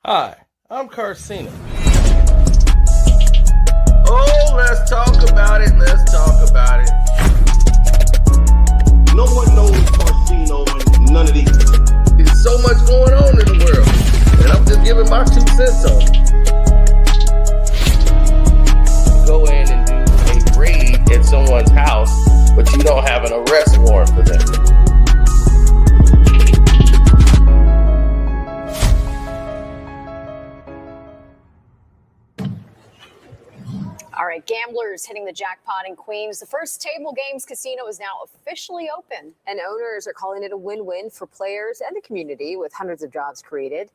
Hi, I'm Carcino. Oh, let's talk about it. Let's talk about it. No one knows Carcino and none of these. There's so much going on in the world, and I'm just giving my 2 cents on it. Go in and do a raid at someone's house, but you don't have an arrest warrant for them. All right, gamblers hitting the jackpot in Queens. The first table games casino is now officially open, and owners are calling it a win-win for players and the community, with hundreds of jobs created.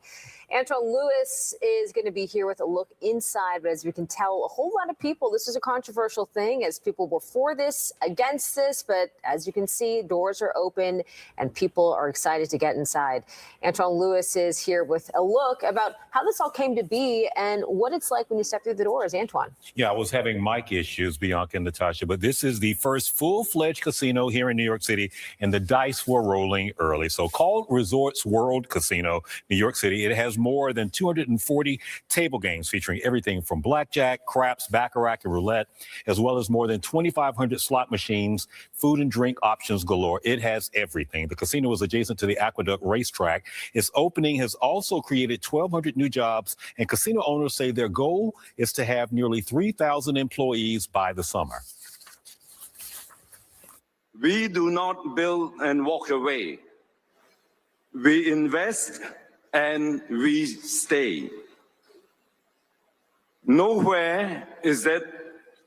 Antoine Lewis is going to be here with a look inside, but as we can tell, a whole lot of people, this is a controversial thing, as people were for this, against this, but as you can see, doors are open and people are excited to get inside. Antoine Lewis is here with a look about how this all came to be and what it's like when you step through the doors. Antoine. Yeah, I was having mic issues, Bianca and Natasha, but this is the first full-fledged casino here in New York City, and the dice were rolling early. So called Resorts World Casino, New York City, it has more than 240 table games featuring everything from blackjack, craps, baccarat, and roulette, as well as more than 2,500 slot machines, food and drink options galore. It has everything. The casino is adjacent to the Aqueduct racetrack. Its opening has also created 1,200 new jobs, and casino owners say their goal is to have nearly 3,000 employees by the summer. We do not build and walk away. We invest and we stay. Nowhere is that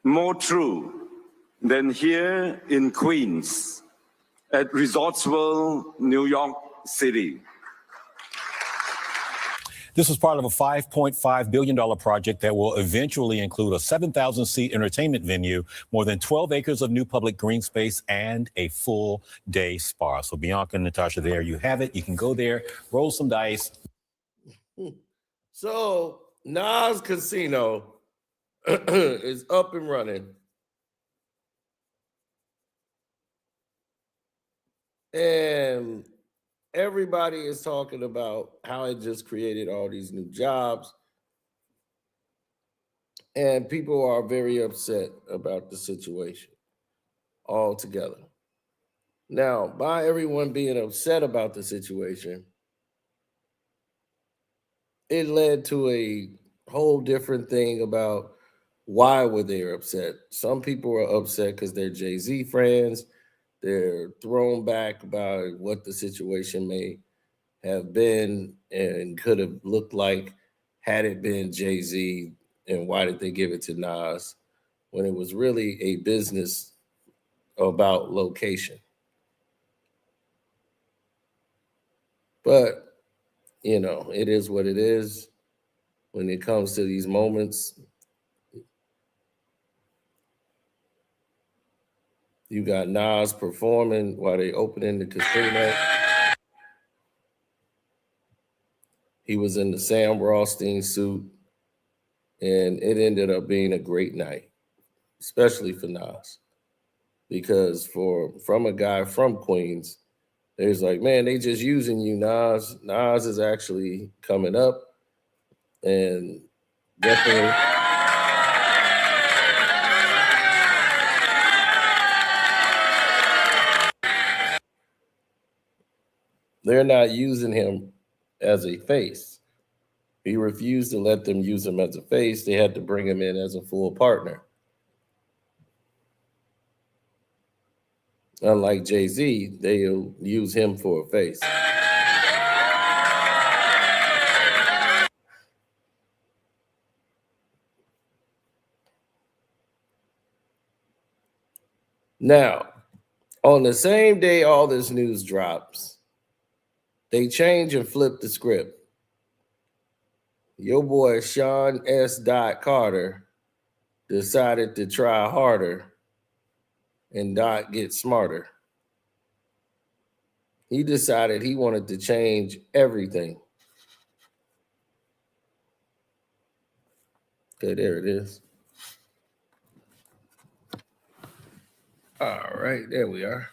more true than here in Queens at Resorts World, New York City. This is part of a $5.5 billion project that will eventually include a 7,000-seat entertainment venue, more than 12 acres of new public green space, and a full-day spa. So Bianca and Natasha, there you have it. You can go there, roll some dice. So Nas Casino is up and running. And everybody is talking about how it just created all these new jobs. And people are very upset about the situation altogether. Now, by everyone being upset about the situation, it led to a whole different thing about why were they upset. Some people are upset because they're Jay-Z fans. They're thrown back about what the situation may have been and could have looked like had it been Jay-Z, and why did they give it to Nas when it was really a business about location. But, you know, it is what it is when it comes to these moments. You got Nas performing while they opening the casino. He was in the Sam Rothstein suit, and it ended up being a great night, especially for Nas, because from a guy from Queens, they was like, man, they just using you, Nas. Nas is actually coming up, and definitely. They're not using him as a face. He refused to let them use him as a face. They had to bring him in as a full partner. Unlike Jay-Z, they'll use him for a face. Now, on the same day all this news drops, they change and flip the script. Your boy Sean S. Carter decided to try harder and not get smarter. He decided he wanted to change everything. Okay, there it is. All right, there we are.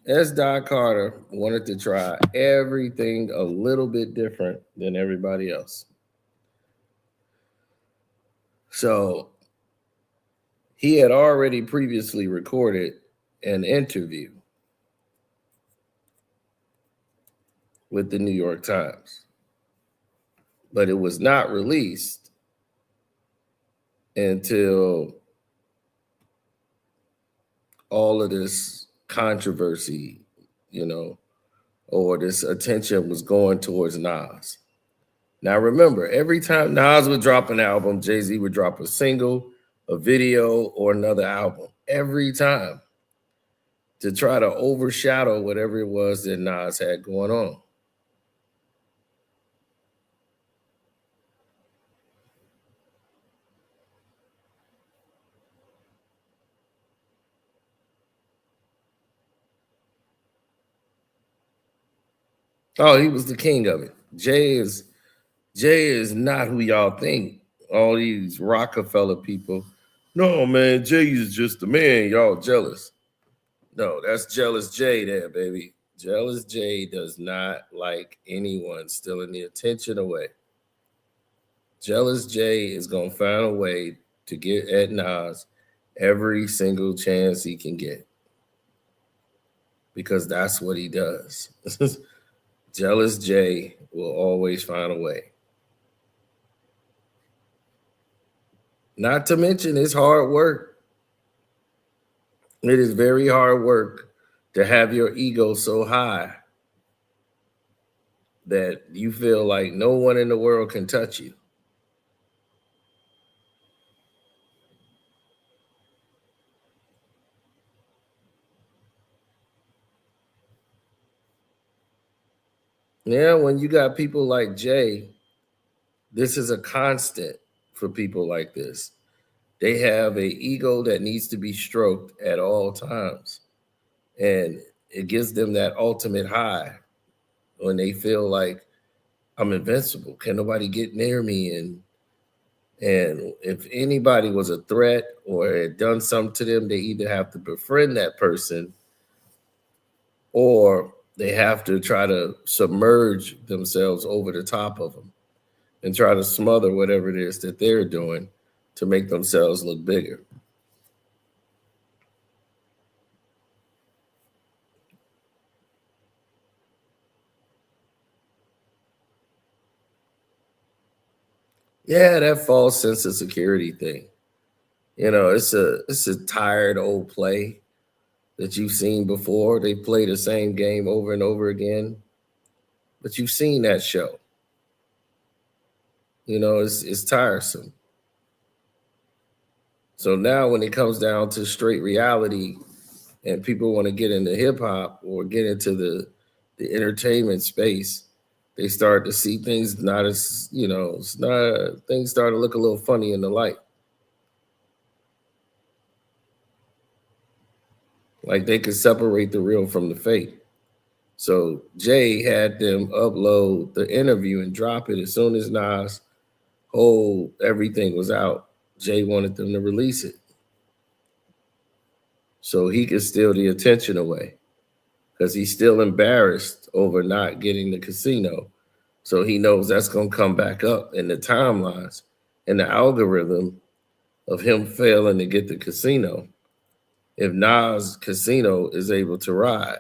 S. Don Carter wanted to try everything a little bit different than everybody else. So he had already previously recorded an interview with the New York Times, but it was not released until all of this controversy, or this attention was going towards Nas. Now, remember, every time Nas would drop an album, Jay-Z would drop a single, a video, or another album. Every time, to try to overshadow whatever it was that Nas had going on. Oh, he was the king of it. Jay is not who y'all think. All these Rockefeller people. No, man, Jay is just the man. Y'all jealous. No, that's jealous Jay there, baby. Jealous Jay does not like anyone stealing the attention away. Jealous Jay is going to find a way to get at Nas every single chance he can get, because that's what he does. Jealous Jay will always find a way. Not to mention it's hard work. It is very hard work to have your ego so high that you feel like no one in the world can touch you. Yeah, when you got people like Jay, this is a constant for people like this. They have an ego that needs to be stroked at all times. And it gives them that ultimate high when they feel like I'm invincible. Can nobody get near me? And if anybody was a threat or had done something to them, they either have to befriend that person or they have to try to submerge themselves over the top of them and try to smother whatever it is that they're doing to make themselves look bigger. Yeah, that false sense of security thing. It's a tired old play that you've seen before. They play the same game over and over again, but you've seen that show. It's tiresome. So now when it comes down to straight reality and people want to get into hip hop or get into the entertainment space, they start to see things not as, things start to look a little funny in the light. Like they could separate the real from the fake. So Jay had them upload the interview and drop it as soon as Nas' whole everything was out. Jay wanted them to release it so he could steal the attention away, because he's still embarrassed over not getting the casino. So he knows that's going to come back up in the timelines and the algorithm of him failing to get the casino. If Nas' casino is able to ride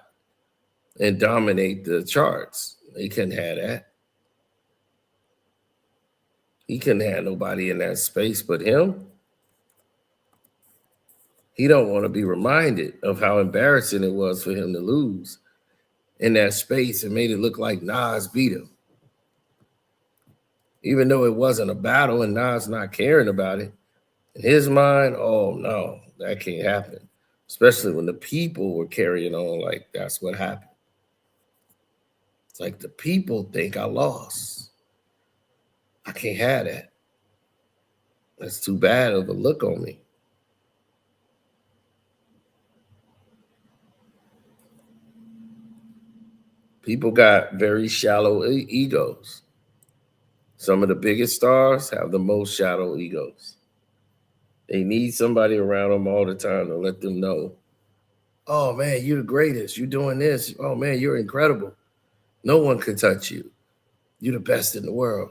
and dominate the charts, he couldn't have that. He couldn't have nobody in that space but him. He don't want to be reminded of how embarrassing it was for him to lose in that space and made it look like Nas beat him. Even though it wasn't a battle and Nas not caring about it, in his mind, oh no, that can't happen. Especially when the people were carrying on like that's what happened. It's like the people think I lost. I can't have that. That's too bad of a look on me. People got very shallow egos. Some of the biggest stars have the most shallow egos. They need somebody around them all the time to let them know Oh man, you're the greatest. You're doing this. Oh man, you're incredible. No one could touch you. You're the best in the world.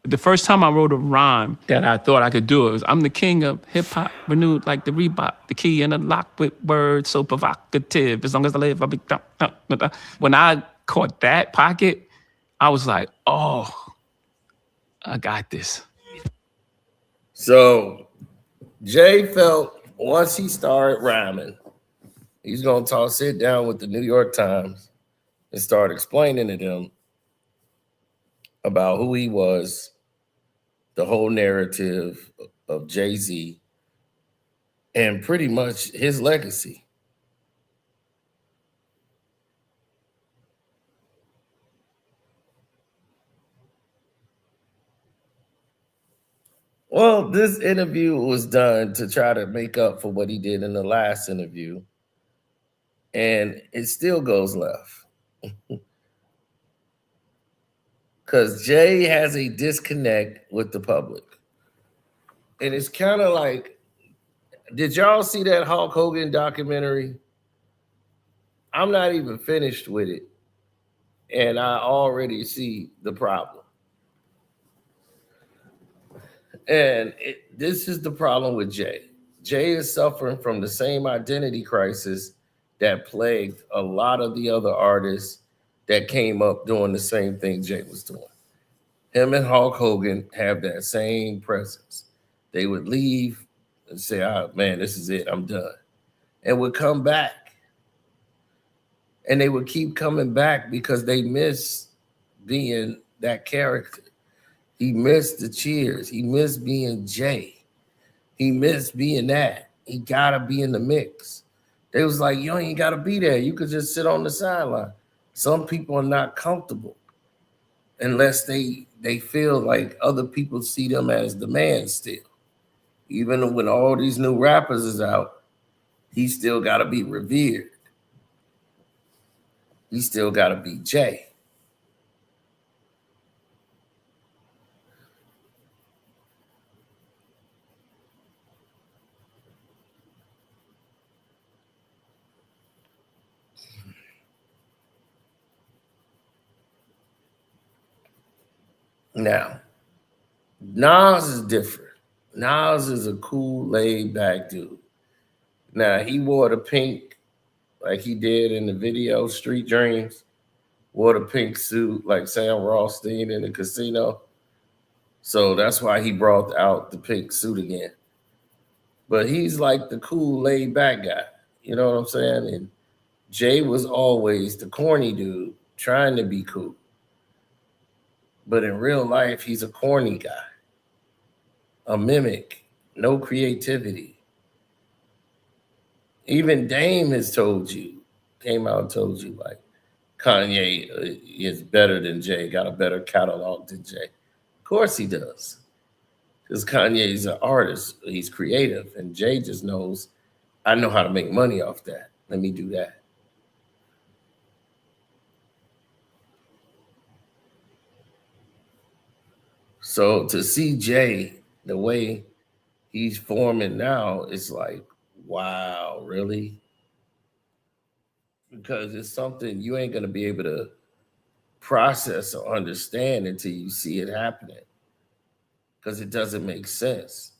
The first time I wrote a rhyme that I thought I could do it was, I'm the king of hip hop, renewed like the Reebok, the key in the lock with words so provocative. As long as I live, I'll be. When I caught that pocket, I was like, oh, I got this. So Jay felt once he started rhyming, he's going to sit down with the New York Times and start explaining to them about who he was, the whole narrative of Jay-Z, and pretty much his legacy. Well, this interview was done to try to make up for what he did in the last interview, and it still goes left. Because Jay has a disconnect with the public. And it's kind of like, did y'all see that Hulk Hogan documentary? I'm not even finished with it, and I already see the problem. And this is the problem with Jay. Jay is suffering from the same identity crisis that plagued a lot of the other artists that came up doing the same thing Jay was doing. Him and Hulk Hogan have that same presence. They would leave and say, oh, man, this is it, I'm done. And would come back. And they would keep coming back because they miss being that character. He missed the cheers. He missed being Jay. He missed being that. He gotta be in the mix. They was like, you ain't gotta be there. You could just sit on the sideline. Some people are not comfortable unless they feel like other people see them as the man still. Even when all these new rappers is out, he still gotta be revered. He still gotta be Jay. Now, Nas is different. Nas is a cool, laid-back dude. Now, he wore the pink like he did in the video, Street Dreams, wore the pink suit like Sam Rothstein in the casino. So that's why he brought out the pink suit again. But he's like the cool, laid-back guy. You know what I'm saying? And Jay was always the corny dude trying to be cool. But in real life, he's a corny guy, a mimic, no creativity. Even Dame has came out and told you, like, Kanye is better than Jay, got a better catalog than Jay. Of course he does. Because Kanye's an artist, he's creative, and Jay just knows, I know how to make money off that. Let me do that. So to see Jay the way he's forming now, it's like, wow, really? Because it's something you ain't going to be able to process or understand until you see it happening. Because it doesn't make sense.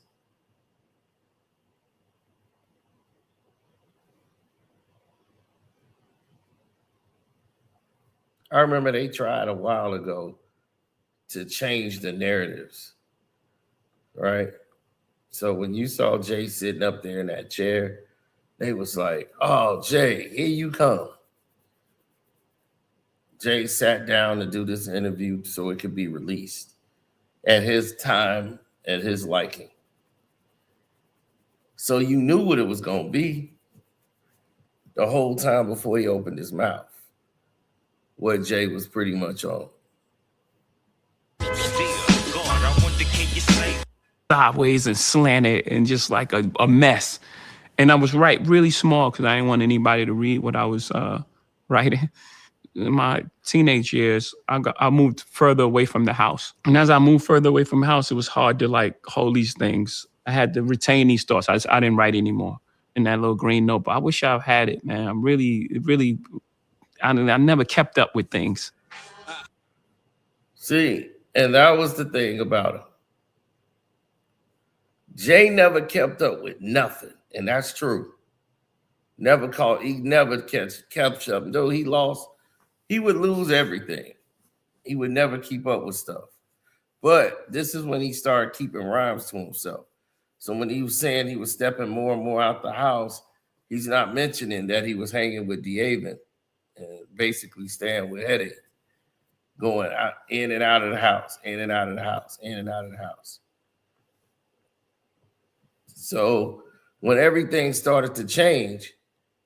I remember they tried a while ago to change the narratives, right? So when you saw Jay sitting up there in that chair, they was like, oh, Jay, here you come. Jay sat down to do this interview so it could be released at his time, at his liking. So you knew what it was going to be the whole time before he opened his mouth, what Jay was pretty much on. Sideways and slanted and just like a mess. And I was really small because I didn't want anybody to read what I was writing. In my teenage years, I moved further away from the house. And as I moved further away from the house, it was hard to like hold these things I had to retain these thoughts. I didn't write anymore in that little green notebook. I wish I had it, man. I'm really, I never kept up with things. See, and that was the thing about him. Jay never kept up with nothing, and that's true. He never kept up. Though he lost, he would lose everything. He would never keep up with stuff. But this is when he started keeping rhymes to himself. So when he was saying he was stepping more and more out the house, he's not mentioning that he was hanging with D'Avin and basically staying with Headache, going out, in and out of the house, in and out of the house, in and out of the house. So when everything started to change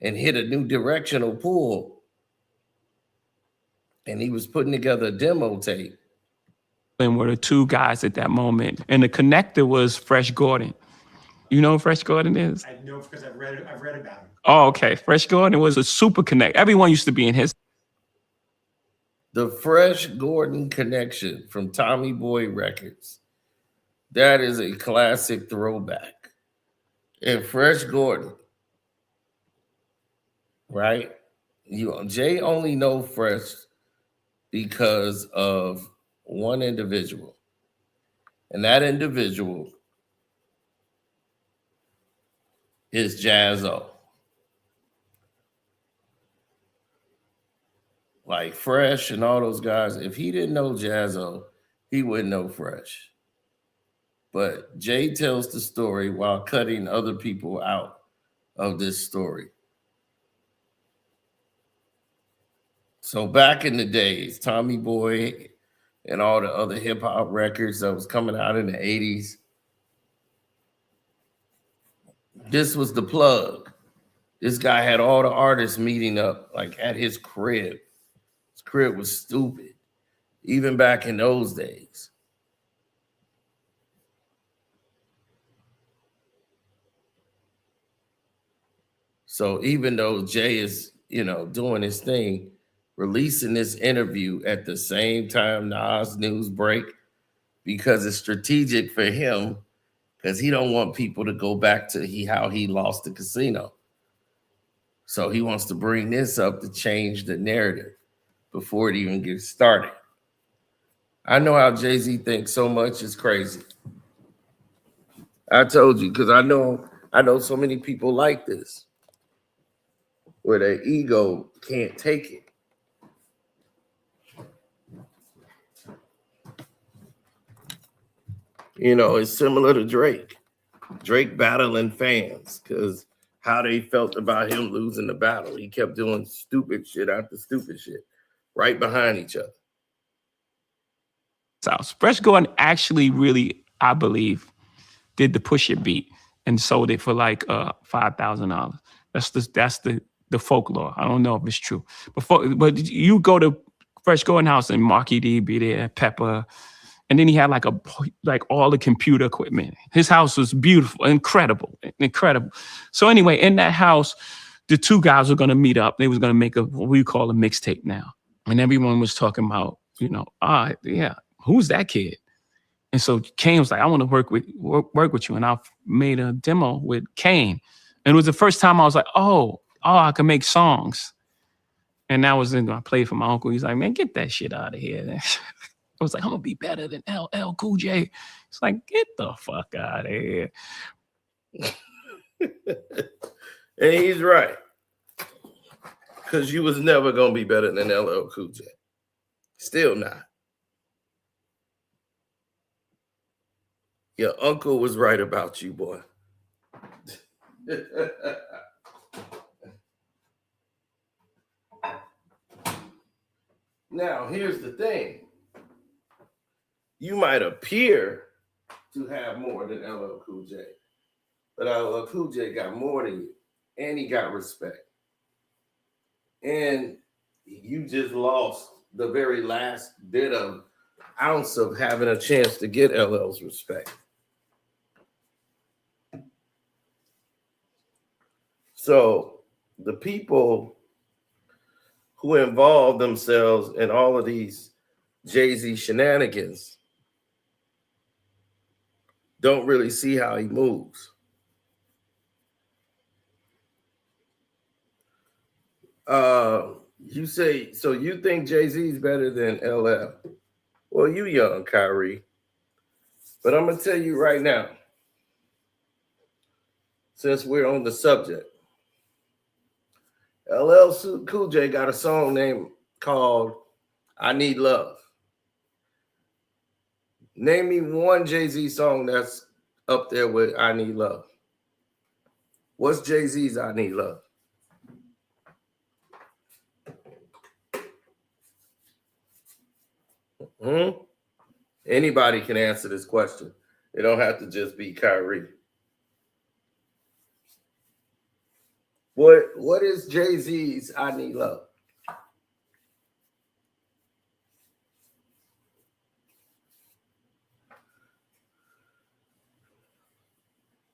and hit a new directional pull, and he was putting together a demo tape. And were the two guys at that moment. And the connector was Fresh Gordon. You know who Fresh Gordon is? I know because I've read about him. Oh, okay. Fresh Gordon was a super connect. Everyone used to be in his. The Fresh Gordon connection from Tommy Boy Records. That is a classic throwback. And Fresh Gordon, right? Jay only know Fresh because of one individual. And that individual is Jaz-O. Like Fresh and all those guys, if he didn't know Jaz-O, he wouldn't know Fresh. But Jay tells the story while cutting other people out of this story. So back in the days, Tommy Boy and all the other hip hop records that was coming out in the 80s, this was the plug. This guy had all the artists meeting up like at his crib. His crib was stupid, even back in those days. So even though Jay is, doing his thing, releasing this interview at the same time Nas news break, because it's strategic for him, because he don't want people to go back to how he lost the casino. So he wants to bring this up to change the narrative before it even gets started. I know how Jay-Z thinks so much is crazy. I told you, because I know so many people like this, where their ego can't take it. It's similar to Drake. Drake battling fans because how they felt about him losing the battle. He kept doing stupid shit after stupid shit right behind each other. Fresh Gordon actually really, I believe, did the Push It beat and sold it for like $5,000. That's the folklore. I don't know if it's true. But you go to Fresh Gordon house and Marky D be there, Pepper, and then he had like all the computer equipment. His house was beautiful, incredible. So anyway, in that house, the two guys were gonna meet up. They was gonna make what we call a mixtape now, and everyone was talking about, who's that kid? And so Kane was like, I want to work with you. And I made a demo with Kane. And it was the first time I was like, oh, I can make songs. And that was I played for my uncle. He's like, man, get that shit out of here. I was like, I'm going to be better than LL Cool J. It's like, get the fuck out of here. And he's right. Because you was never going to be better than LL Cool J. Still not. Your uncle was right about you, boy. Now, here's the thing. You might appear to have more than LL Cool J, but LL Cool J got more than you, and he got respect. And you just lost the very last bit of ounce of having a chance to get LL's respect. So the people who involve themselves in all of these Jay-Z shenanigans don't really see how he moves. You say, so you think Jay-Z's better than LL? Well, you young, Kyrie. But I'm going to tell you right now, since we're on the subject, LL Cool J got a song named called I Need Love. Name me one Jay-Z song that's up there with I Need Love. What's Jay-Z's I Need Love? Anybody can answer this question. It don't have to just be Kyrie. What is Jay-Z's I Need Love?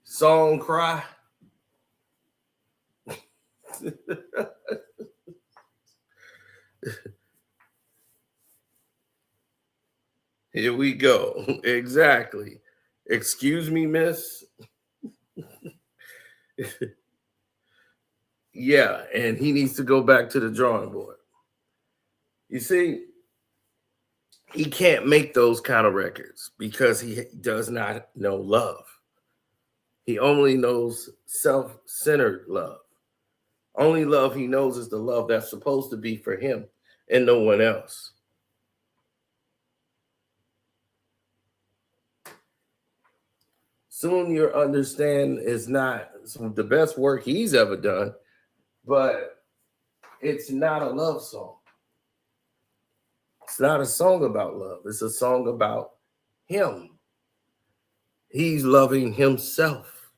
Song Cry? Here we go. Exactly. Excuse me, miss. Yeah, and he needs to go back to the drawing board. You see, he can't make those kind of records because he does not know love. He only knows self-centered love. Only love he knows is the love that's supposed to be for him and no one else. Soon You'll Understand is not the best work he's ever done, but it's not a love song. It's not a song about love. It's a song about him. He's loving himself.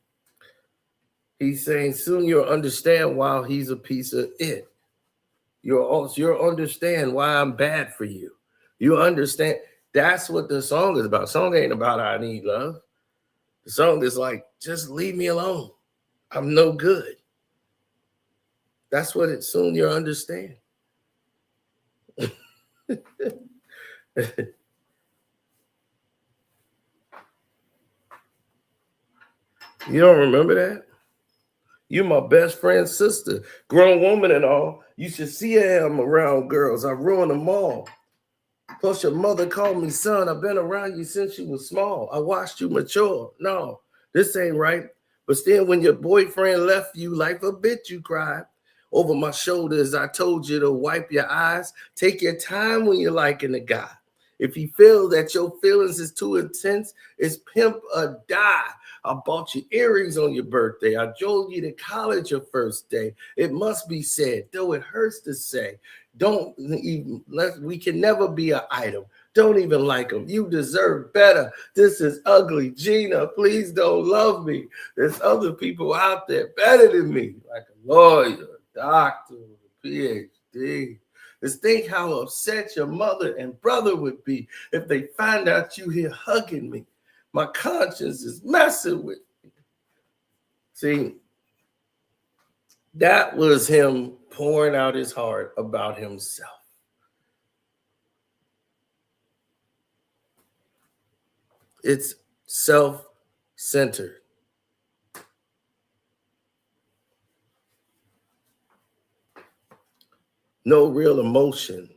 He's saying, soon you'll understand why he's a piece of it. You'll understand why I'm bad for you. You understand. That's what the song is about. The song ain't about I need love. The song is like, just leave me alone. I'm no good. That's what it soon you'll understand. You don't remember that? You're my best friend's sister, grown woman and all. You should see how I'm around girls. I ruin them all. Plus your mother called me son. I've been around you since you was small. I watched you mature. No, this ain't right. But still, when your boyfriend left you like a bitch, you cried. Over my shoulders, I told you to wipe your eyes. Take your time when you're liking a guy. If you feel that your feelings is too intense, it's pimp or die. I bought you earrings on your birthday. I drove you to college your first day. It must be said, though it hurts to say, don't even we can never be an item. Don't even like them. You deserve better. This is ugly. Gina, please don't love me. There's other people out there better than me, like a lawyer, a doctor, a PhD. Just think how upset your mother and brother would be if they find out you here hugging me. My conscience is messing with me. See, that was him pouring out his heart about himself. It's self-centered. No real emotion,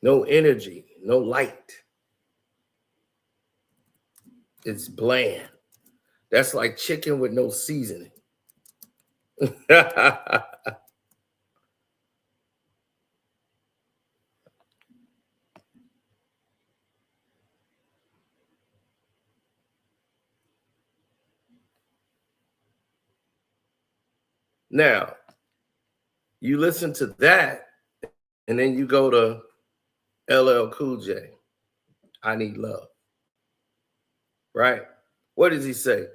no energy, no light. It's bland. That's like chicken with no seasoning. Now, you listen to that, and then you go to LL Cool J. I Need Love. Right? What does he say?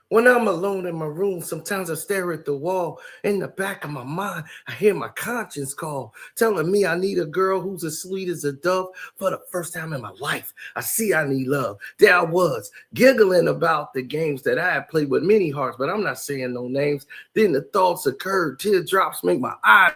When I'm alone in my room, sometimes I stare at the wall. In the back of my mind, I hear my conscience call, telling me I need a girl who's as sweet as a dove. For the first time in my life, I see I need love. There I was, giggling about the games that I had played with many hearts, but I'm not saying no names. Then the thoughts occurred. Teardrops make my eyes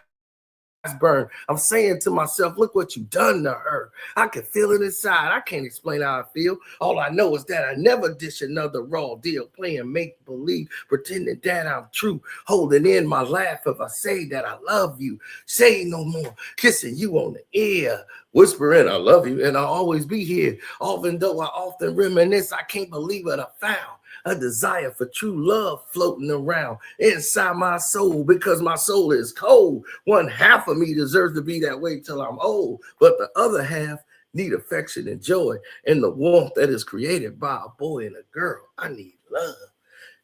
burn. I'm saying to myself, look what you done to her. I can feel it inside. I can't explain how I feel. All I know is that I never dish another raw deal, playing make-believe, pretending that I'm true, holding in my laugh if I say that I love you. Say no more, kissing you on the ear, whispering I love you, and I'll always be here. Even though I often reminisce, I can't believe what I found. A desire for true love floating around inside my soul, because my soul is cold. One half of me deserves to be that way till I'm old, but the other half need affection and joy and the warmth that is created by a boy and a girl. I need love.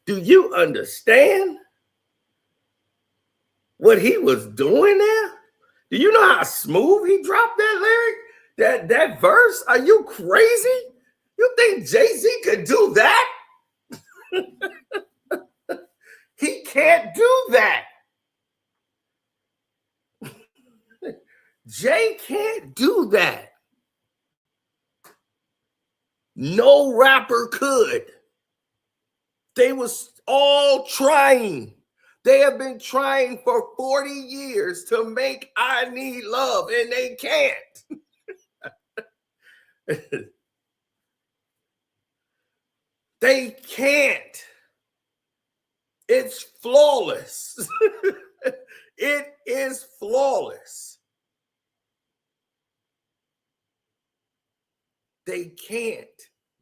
Do you understand what he was doing there? Do you know how smooth he dropped that lyric, that verse? Are you crazy? You think Jay-Z could do that? He can't do that. Jay can't do that. No rapper could. They was all trying. They have been trying for 40 years to make I Need Love, and they can't. They can't. It's flawless. It is flawless. They can't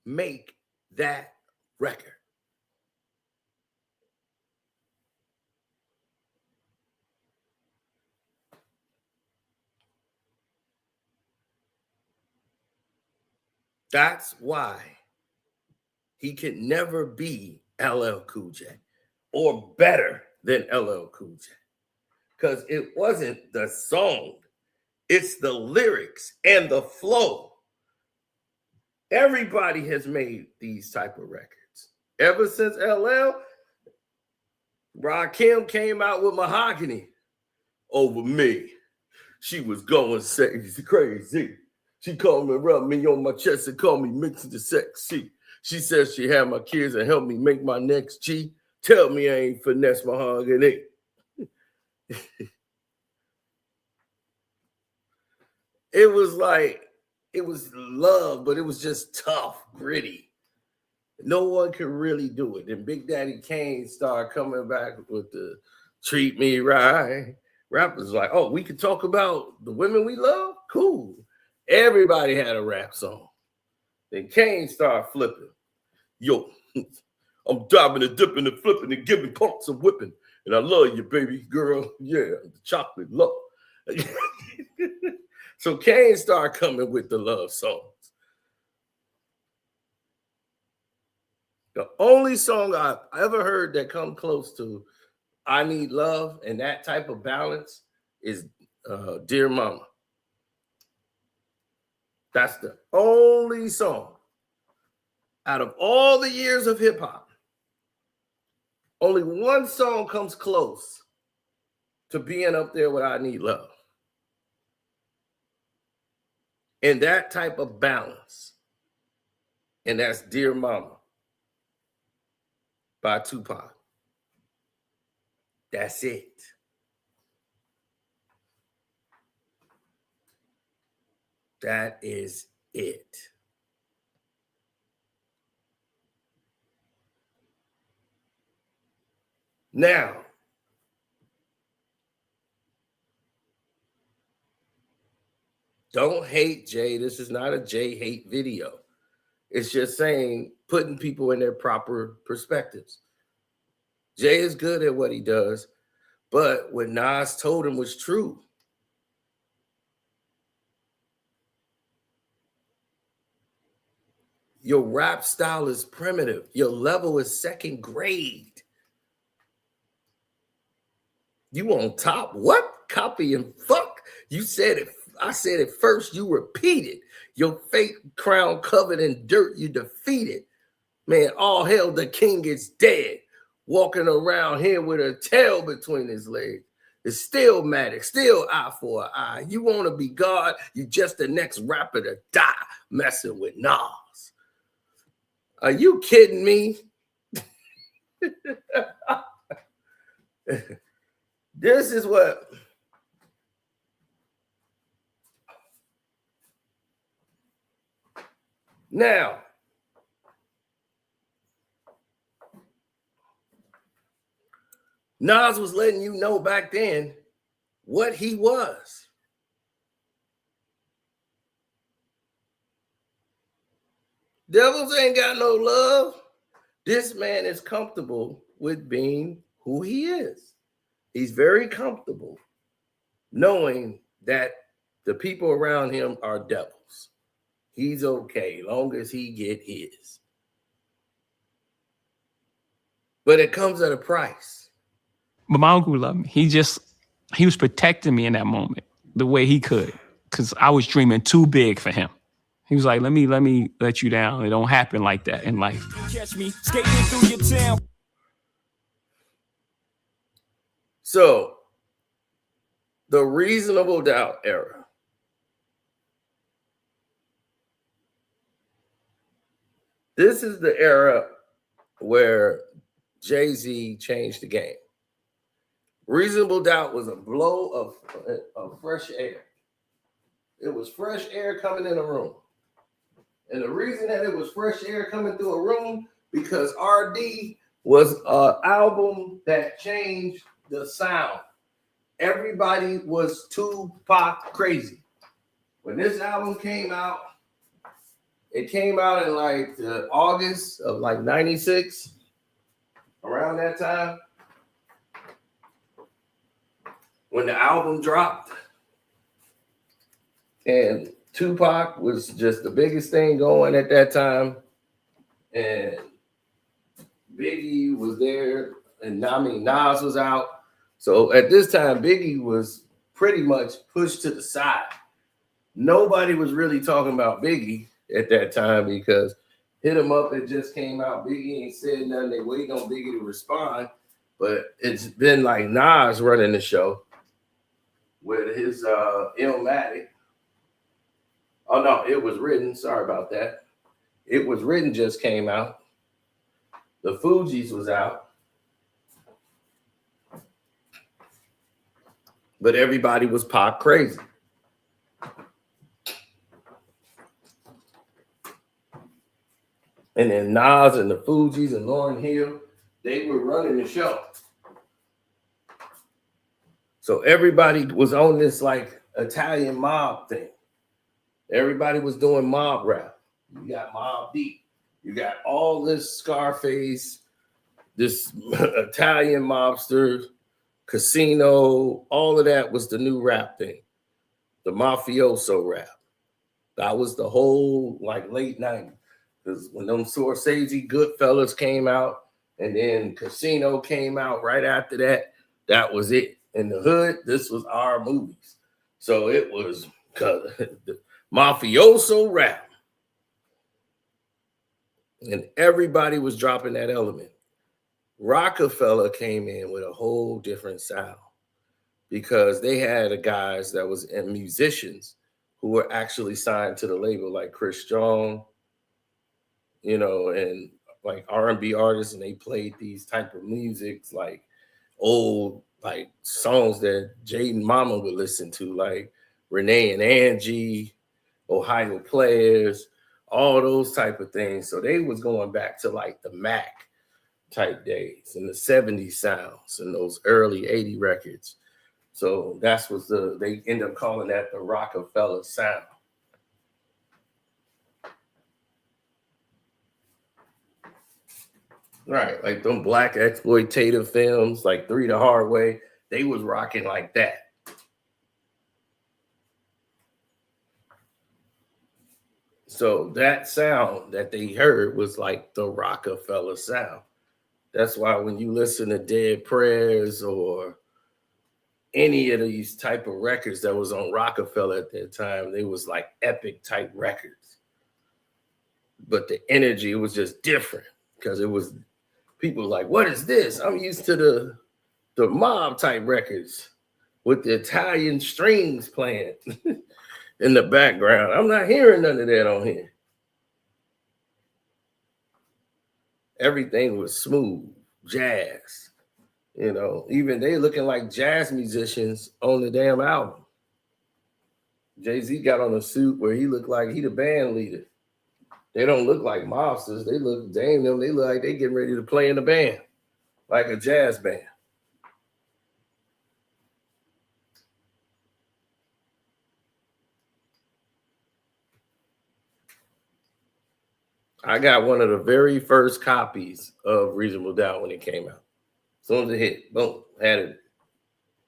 make that record. That's why he can never be LL Cool J or better than LL Cool J, because it wasn't the song, it's the lyrics and the flow. Everybody has made these type of records. Ever since LL, Rakim came out with Mahogany over me. She was going crazy. She called me, rubbed me on my chest and called me mixing the sexy. She said she had my kids and helped me make my next G. Tell me I ain't finesse Mahogany. It was like, it was love, but it was just tough, gritty. No one could really do it. And Big Daddy Kane started coming back with the treat me right. Rappers like, oh, we could talk about the women we love? Cool. Everybody had a rap song. Then Kane started flipping. Yo, I'm diving and dipping and flipping and giving punks a whipping. And I love you, baby girl. Yeah, the chocolate love. So Kane started coming with the love songs. The only song I've ever heard that come close to I Need Love and that type of balance is Dear Mama. That's the only song out of all the years of hip hop. Only one song comes close to being up there with I Need Love. And that type of balance. And that's Dear Mama by Tupac. That's it. That is it. Now, don't hate Jay. This is not a Jay hate video. It's just saying, putting people in their proper perspectives. Jay is good at what he does, but what Nas told him was true. Your rap style is primitive. Your level is second grade. You on top? What? Copy and fuck? You said it. I said it first. You repeated. Your fake crown covered in dirt. You defeated. Man, all hell, the king is dead. Walking around here with a tail between his legs. It's still Matic, still eye for an eye. You want to be God, you just the next rapper to die messing with Nas. Are you kidding me? This is what Now, Nas was letting you know back then what he was. Devils ain't got no love. This man is comfortable with being who he is. He's very comfortable knowing that the people around him are devils. He's okay long as he get his. But it comes at a price. But my uncle loved me. He was protecting me in that moment the way he could, because I was dreaming too big for him. He was like, let me let you down. It don't happen like that in life. Catch me skating through your town. So, the Reasonable Doubt era. This is the era where Jay-Z changed the game. Reasonable Doubt was a blow of fresh air. It was fresh air coming in a room. And the reason that it was fresh air coming through a room, because RD was an album that changed the sound. Everybody was Tupac crazy. When this album came out, it came out in like August of like 96, around that time. When the album dropped, and Tupac was just the biggest thing going at that time, and Biggie was there, and Nas was out. So at this time, Biggie was pretty much pushed to the side. Nobody was really talking about Biggie at that time because Hit 'Em Up, it just came out. Biggie ain't said nothing. They waiting on Biggie to respond. But it's been like Nas running the show with his Illmatic. Oh, no, it was written. Sorry about that. It was written just came out. The Fugees was out. But everybody was Pac crazy. And then Nas and the Fugees and Lauryn Hill, they were running the show. So everybody was on this like Italian mob thing. Everybody was doing mob rap. You got Mobb Deep. You got all this Scarface, this Italian mobster, Casino, all of that was the new rap thing. The mafioso rap. That was the whole like late 90s. Because when them Scorsese Goodfellas came out and then Casino came out right after that, that was it. In the hood, this was our movies. So it was the mafioso rap. And everybody was dropping that element. Rockefeller came in with a whole different sound because they had guys that was musicians who were actually signed to the label, like Chris Strong, you know, and like R&B artists, and they played these type of musics, like old like songs that Jaden Mama would listen to, like Renee and Angie, Ohio Players, all those type of things. So they was going back to like the Mac type days and the 70s sounds and those early 80 records. So that's what they end up calling that the Rockefeller sound. Right, like them black exploitative films, like Three the Hard Way, they was rocking like that. So that sound that they heard was like the Rockefeller sound. That's why when you listen to Dead Prayers or any of these type of records that was on Rockefeller at that time, they was like epic type records. But the energy was just different because it was people like, what is this? I'm used to the mob type records with the Italian strings playing in the background. I'm not hearing none of that on here. Everything was smooth, jazz. You know, even they looking like jazz musicians on the damn album. Jay-Z got on a suit where he looked like he the band leader. They don't look like mobsters. They look like they getting ready to play in a band, like a jazz band. I got one of the very first copies of Reasonable Doubt when it came out. As soon as it hit, boom, had it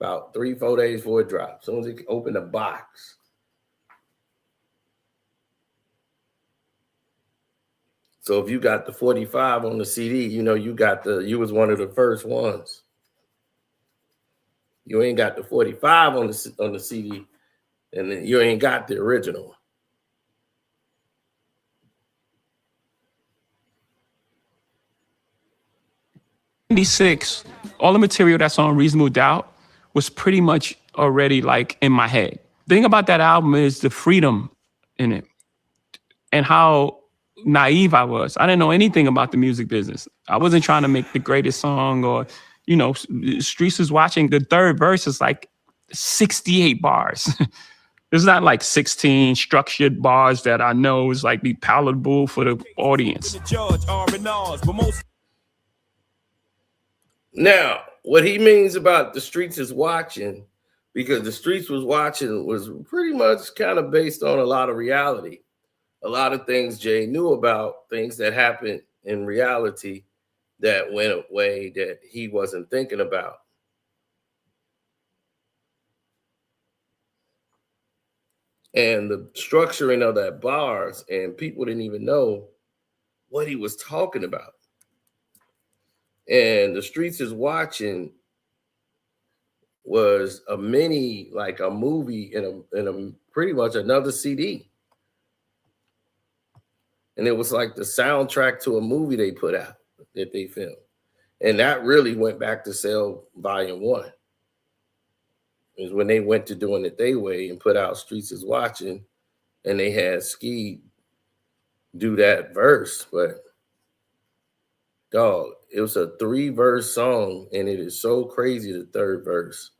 about 3-4 days before it dropped. As soon as it opened the box. So if you got the 45 on the CD, you know you was one of the first ones. You ain't got the 45 on the CD, and then you ain't got the original. 96, all the material that's on Reasonable Doubt was pretty much already like in my head. The thing about that album is the freedom in it and how naive I was. I didn't know anything about the music business. I wasn't trying to make the greatest song or, you know, Streets is watching. The third verse is like 68 bars. It's not like 16 structured bars that I know is like be palatable for the audience. Now, what he means about the streets is watching, because the streets was watching was pretty much kind of based on a lot of reality. A lot of things Jay knew about, things that happened in reality that went away that he wasn't thinking about. And the structuring of that bars, and people didn't even know what he was talking about. And the streets is watching was a mini, like a movie in a pretty much another CD. And it was like the soundtrack to a movie they put out that they filmed. And that really went back to sell volume 1. Is when they went to doing it their way and put out Streets is Watching, and they had Ski do that verse. But dog, it was a 3-verse song, and it is so crazy, the third verse.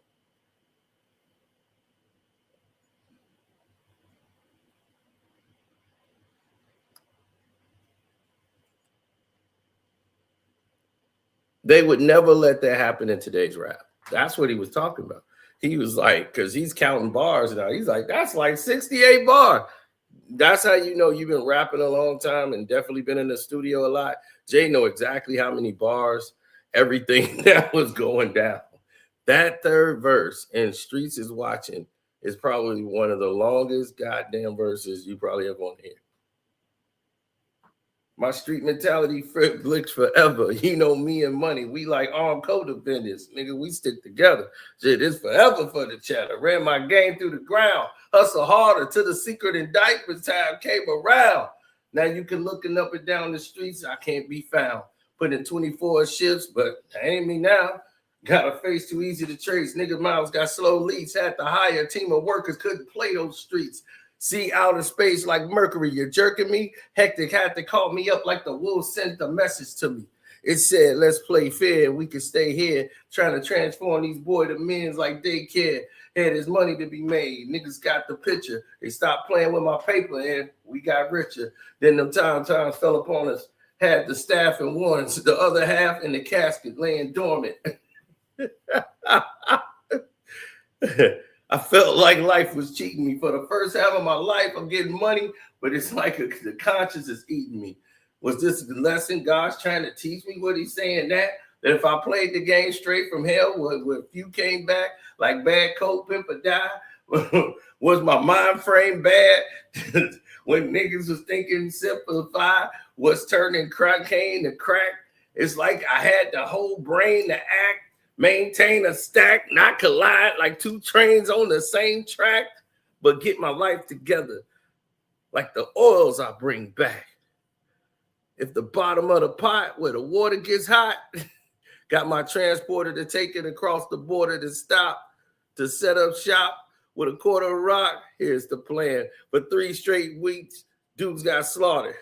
They would never let that happen in today's rap. That's what he was talking about. He was like, because he's counting bars now. He's like, that's like 68 bars. That's how you know you've been rapping a long time and definitely been in the studio a lot. Jay know exactly how many bars, everything that was going down. That third verse in Streets is Watching is probably one of the longest goddamn verses you probably ever want to hear. My street mentality flicks forever. You know, me and money, we like armed co-defendants. Nigga, we stick together. Shit, it's forever for the chatter. Ran my game through the ground. Hustle harder till the secret indictment time came around. Now you can looking up and down the streets, I can't be found. Put in 24 shifts, but that ain't me now. Got a face too easy to trace. Nigga Miles got slow leads. Had to hire a team of workers, couldn't play those streets. See outer space like Mercury, you're jerking me. Hectic had to call me up like the wolf sent a message to me. It said, let's play fair. We can stay here trying to transform these boy to men's like daycare. Had his money to be made. Niggas got the picture. They stopped playing with my paper and we got richer. Then them times fell upon us. Had the staff and ones, the other half in the casket laying dormant. I felt like life was cheating me. For the first half of my life, I'm getting money, but it's like the conscience is eating me. Was this the lesson God's trying to teach me? What he's saying that if I played the game straight from hell, would few came back like bad coat, pimp or die? Was my mind frame bad? When niggas was thinking simplify, was turning cocaine to crack? It's like I had the whole brain to act. Maintain a stack, not collide like two trains on the same track, but get my life together like the oils I bring back. If the bottom of the pot where the water gets hot, got my transporter to take it across the border to stop, to set up shop with a quarter of rock. Here's the plan. For 3 straight weeks, dudes got slaughtered.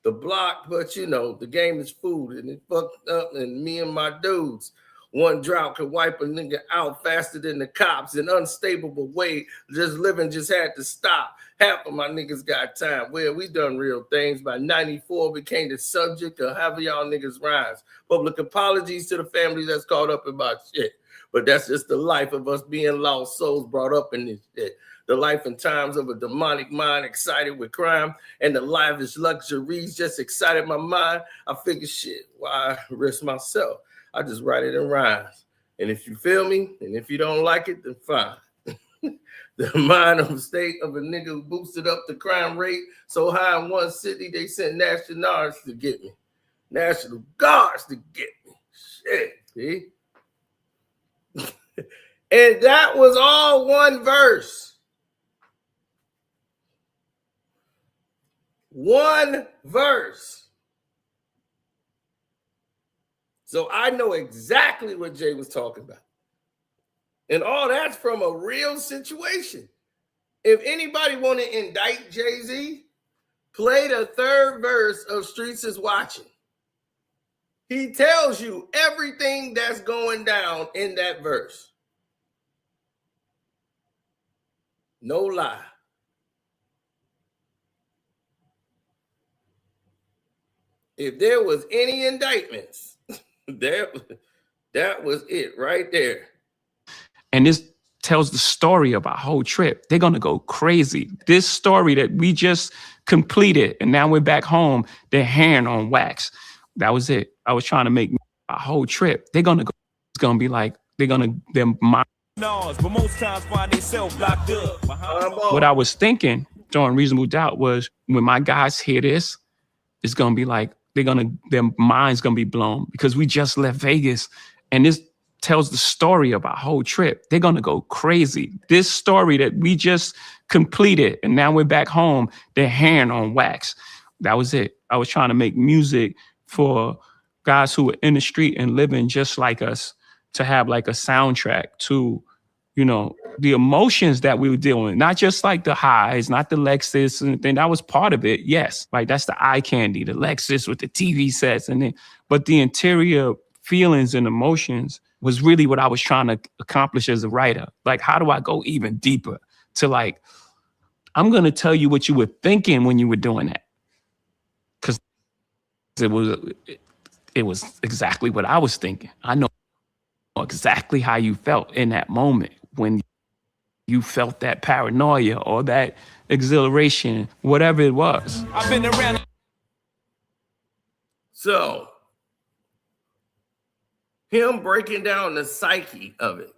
The block, but you know, the game is food and it fucked up, and me and my dudes One drought could wipe a nigga out faster than the cops. An unstable way, just living just had to stop. Half of my niggas got time. Well, we done real things. By 94 became the subject of half of y'all niggas rhymes. Public apologies to the family that's caught up in my shit. But that's just the life of us being lost souls brought up in this shit. The life and times of a demonic mind excited with crime, and the lavish luxuries just excited my mind. I figure shit, why risk myself? I just write it in rhymes. And if you feel me, and if you don't like it, then fine. The mind of the state of a nigga who boosted up the crime rate so high in one city, they sent National Guards to get me. National Guards to get me. Shit, see? And that was all one verse. One verse. So I know exactly what Jay was talking about. And all that's from a real situation. If anybody want to indict Jay-Z, play the third verse of Streets is Watching. He tells you everything that's going down in that verse. No lie. If there was any indictments, that was it right there. And this tells the story of our whole trip. They're going to go crazy. This story that we just completed, and now we're back home, they're hand on wax. That was it. I was trying to make a whole trip. They're going to go, it's going to be like, their mind. But most times find themselves locked up. What I was thinking during Reasonable Doubt was when my guys hear this, it's going to be like, their mind's going to be blown because we just left Vegas, and this tells the story of our whole trip. They're going to go crazy. This story that we just completed, and now we're back home, they're hand on wax. That was it. I was trying to make music for guys who were in the street and living just like us, to have like a soundtrack to, you know, the emotions that we were dealing with, not just like the highs, not the Lexus and thing. That was part of it. Yes. Like that's the eye candy, the Lexus with the TV sets and then, but the interior feelings and emotions was really what I was trying to accomplish as a writer. Like, how do I go even deeper to like, I'm going to tell you what you were thinking when you were doing that. Cause it was exactly what I was thinking. I know exactly how you felt in that moment when you felt that paranoia or that exhilaration, whatever it was. I've been around. So, him breaking down the psyche of it,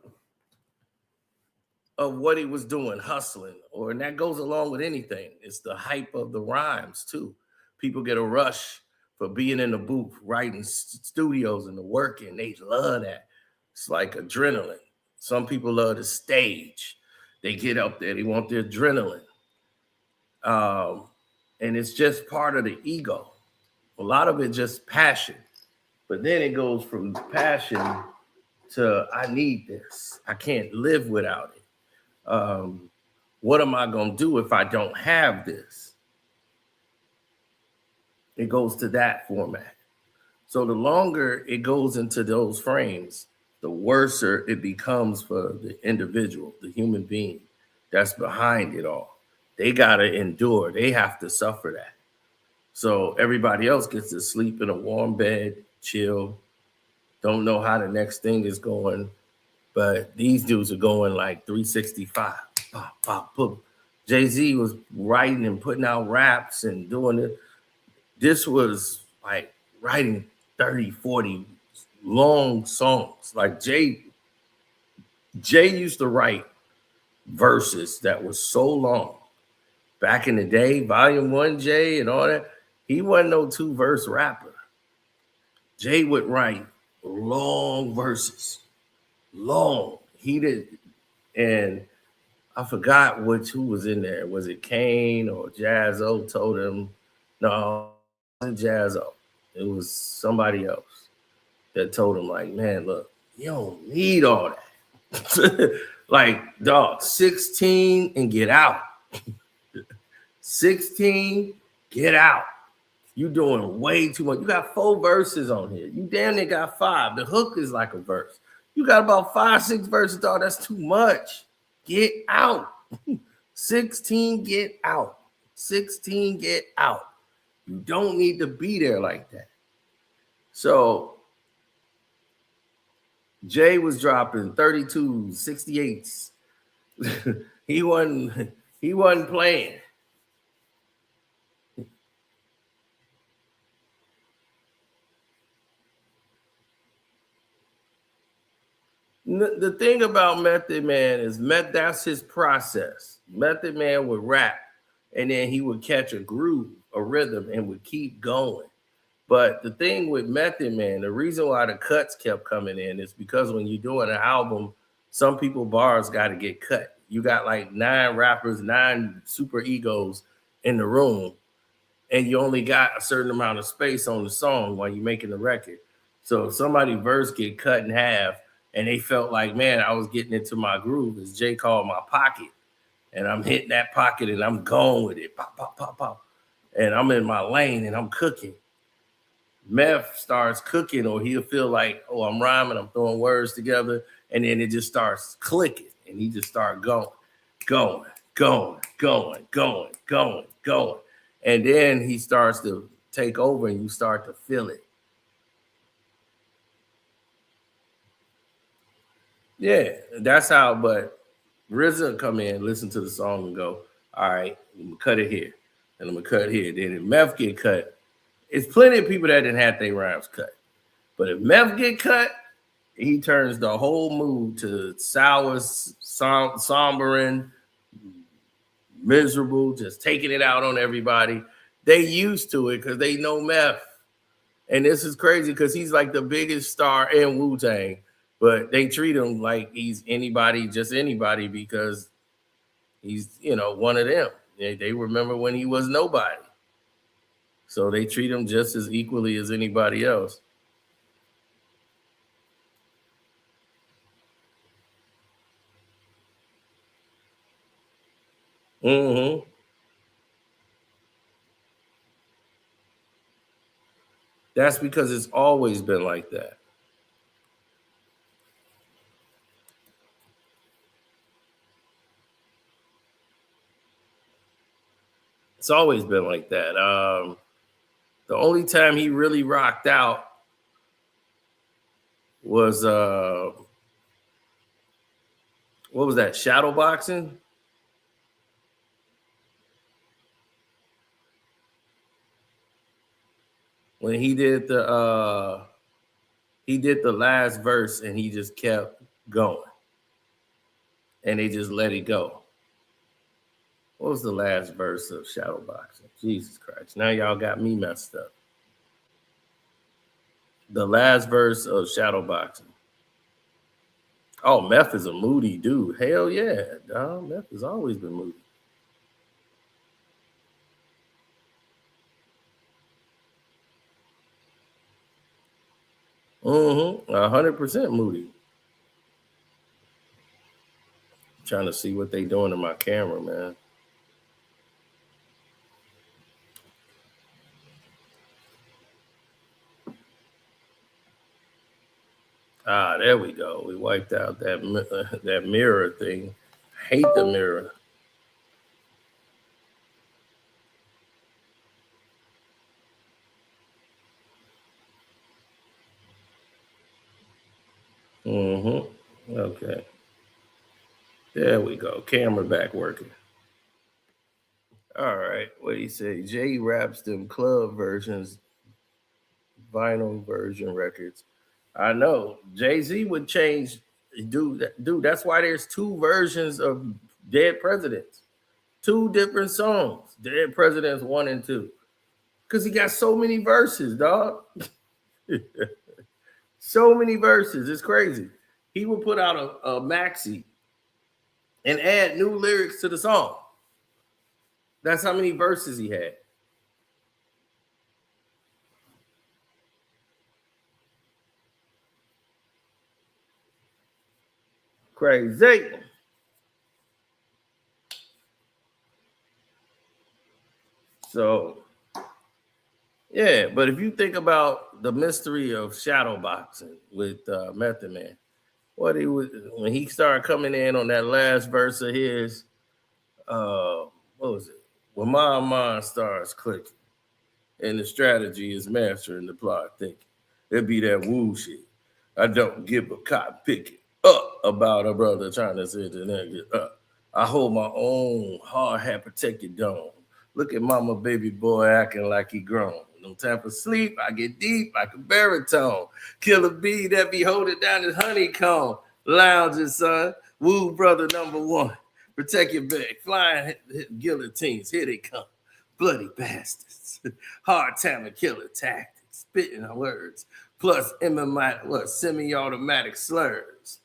of what he was doing, hustling, and that goes along with anything. It's the hype of the rhymes, too. People get a rush for being in the booth, writing studios and the working. They love that. It's like adrenaline. Some people love the stage. They get up there, they want the adrenaline. And it's just part of the ego. A lot of it just passion. But then it goes from passion to I need this. I can't live without it. What am I going to do if I don't have this? It goes to that format. So the longer it goes into those frames, the worser it becomes for the individual, the human being that's behind it all. They got to endure. They have to suffer that. So everybody else gets to sleep in a warm bed, chill, don't know how the next thing is going. But these dudes are going like 365. Pop, pop, pop. Jay-Z was writing and putting out raps and doing it. This was like writing 30, 40 long songs. Like Jay used to write verses that was so long. Back in the day, Volume 1 Jay and all that, he wasn't no 2-verse rapper. Jay would write long verses. Long. He did, and I forgot who was in there. Was it Kane or Jazzo told him? No, it wasn't Jazzo. It was somebody else that told him, like, man, look, you don't need all that. Like, dog, 16 and get out. 16, get out. You doing way too much. You got 4 verses on here. You damn near got 5. The hook is like a verse. You got about 5, 6 verses, dog. That's too much. Get out. 16, get out. 16, get out. You don't need to be there like that. So Jay was dropping 32, 68s. he wasn't playing. The thing about Method Man is that's his process. Method Man would rap and then he would catch a groove, a rhythm, and would keep going. But the thing with Method Man, the reason why the cuts kept coming in is because when you're doing an album, some people bars got to get cut. You got like 9 rappers, 9 super egos in the room, and you only got a certain amount of space on the song while you're making the record. So if somebody's verse get cut in half and they felt like, man, I was getting into my groove, as Jay called my pocket, and I'm hitting that pocket and I'm going with it, pop, pop, pop, pop, and I'm in my lane and I'm cooking. Meth starts cooking, or he'll feel like, oh, I'm rhyming, I'm throwing words together, and then it just starts clicking, and he just start going. And then he starts to take over, and you start to feel it. Yeah, that's how, but RZA come in, listen to the song, and go, all right, I'm gonna cut it here, and I'm gonna cut here. Then if Meth get cut, it's plenty of people that didn't have their rhymes cut. But if Meth get cut, he turns the whole mood to sour, sombering, miserable, just taking it out on everybody. They used to it because they know Meth. And this is crazy because he's like the biggest star in Wu-Tang, but they treat him like he's anybody, just anybody, because he's, one of them. They remember when he was nobody. So they treat him just as equally as anybody else. Mm-hmm. That's because it's always been like that. It's always been like that. The only time he really rocked out was what was that? Shadow boxing? When he did the last verse and he just kept going. And they just let it go. What was the last verse of Shadow Boxing? Jesus Christ. Now y'all got me messed up. The last verse of Shadow Boxing. Oh, Meth is a moody dude. Hell yeah. Meth has always been moody. Mm-hmm. 100% moody. I'm trying to see what they doing to my camera, man. Ah, there we go. We wiped out that mirror thing. I hate the mirror. Mm-hmm. Okay. There we go. Camera back working. All right. What do you say? Jay raps them club versions, vinyl version records. I know. Jay-Z would change. Dude, that's why there's 2 versions of Dead Presidents. 2 different songs. Dead Presidents 1 and 2. Because he got so many verses, dog. So many verses. It's crazy. He would put out a maxi and add new lyrics to the song. That's how many verses he had. Crazy. So, yeah, but if you think about the mystery of shadow boxing with Method Man, what he was when he started coming in on that last verse of his. What was it? When my mind starts clicking, and the strategy is mastering the plot thinking. It be that Wu shit. I don't give a cotton picking up about a brother trying to say the nigga. I hold my own hard hat protected dome. Look at mama baby boy acting like he grown. No time for sleep. I get deep like a baritone. Kill a bee that be holding down his honeycomb. Lounging, son. Woo brother #1. Protect your bag. Flying guillotines. Here they come. Bloody bastards. Hard time to killer tactics. Spitting words. Plus semi-automatic slurs.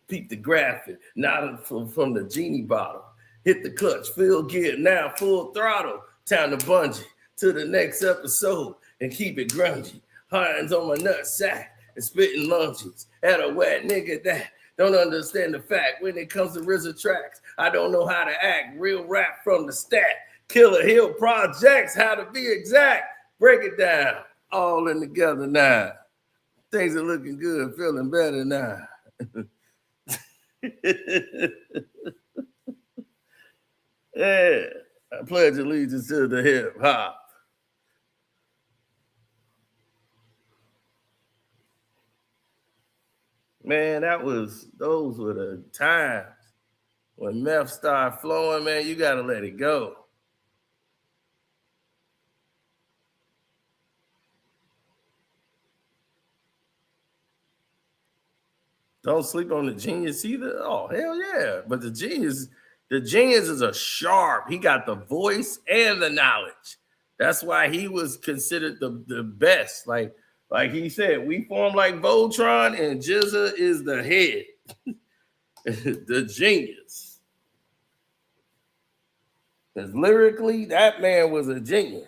Peep the graphic. Not from the genie bottle. Hit the clutch. Fill gear. Now full throttle. Time to bungee to the next episode and keep it grungy. Hands on my nut sack and spitting lunges at a wet nigga that don't understand the fact when it comes to RZA tracks. I don't know how to act. Real rap from the stat. Killer Hill projects, how to be exact. Break it down. All in together now. Things are looking good, feeling better now. Yeah. I pledge allegiance to the hip hop. Man, those were the times when meth started flowing, man. You got to let it go. Don't sleep on the genius either. Oh, hell yeah. But the genius is a sharp. He got the voice and the knowledge. That's why he was considered the best. Like he said, we form like Voltron, and Jizza is the head, the genius. Because lyrically, that man was a genius.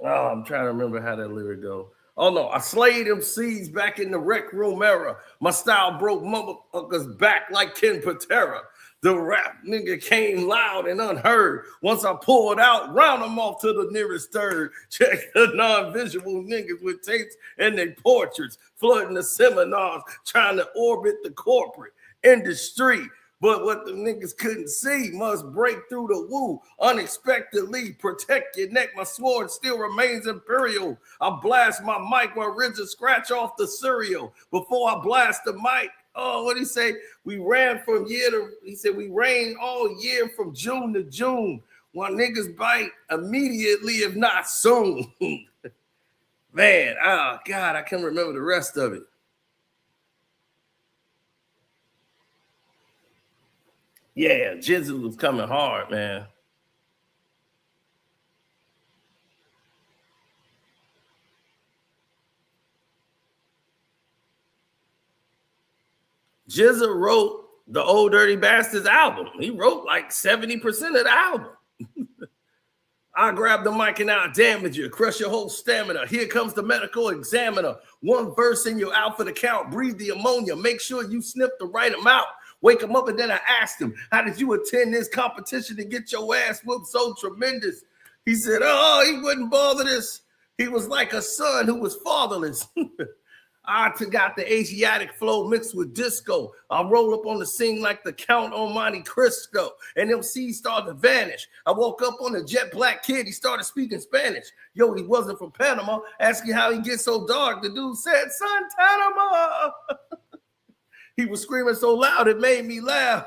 Oh, I'm trying to remember how that lyric go. Oh no, I slayed them seeds back in the rec room era. My style broke motherfuckers back like Ken Patera. The rap nigga came loud and unheard. Once I pulled out, round them off to the nearest third. Check the non-visual niggas with tapes and their portraits, flooding the seminars, trying to orbit the corporate industry. But what the niggas couldn't see must break through the woo unexpectedly. Protect your neck. My sword still remains imperial. I blast my mic while RZA scratch off the cereal. Before I blast the mic, oh, what he say? We ran we rain all year from June to June. While niggas bite immediately, if not soon. Man, oh God, I can't remember the rest of it. Yeah, Jizzle was coming hard, man. Jizza wrote the Old Dirty Bastards album. He wrote like 70% of the album. I grab the mic and I'll damage you, crush your whole stamina. Here comes the medical examiner. One verse in your out for the count. Breathe the ammonia. Make sure you snip the right amount. Wake him up, and then I asked him, how did you attend this competition to get your ass whooped so tremendous? He said, oh, he wouldn't bother this. He was like a son who was fatherless. I got the Asiatic flow mixed with disco. I roll up on the scene like the Count on Monte Cristo, and them C's started to vanish. I woke up on a jet black kid. He started speaking Spanish. Yo, he wasn't from Panama. Asking how he gets so dark. The dude said, Son, Panama. He was screaming so loud, it made me laugh.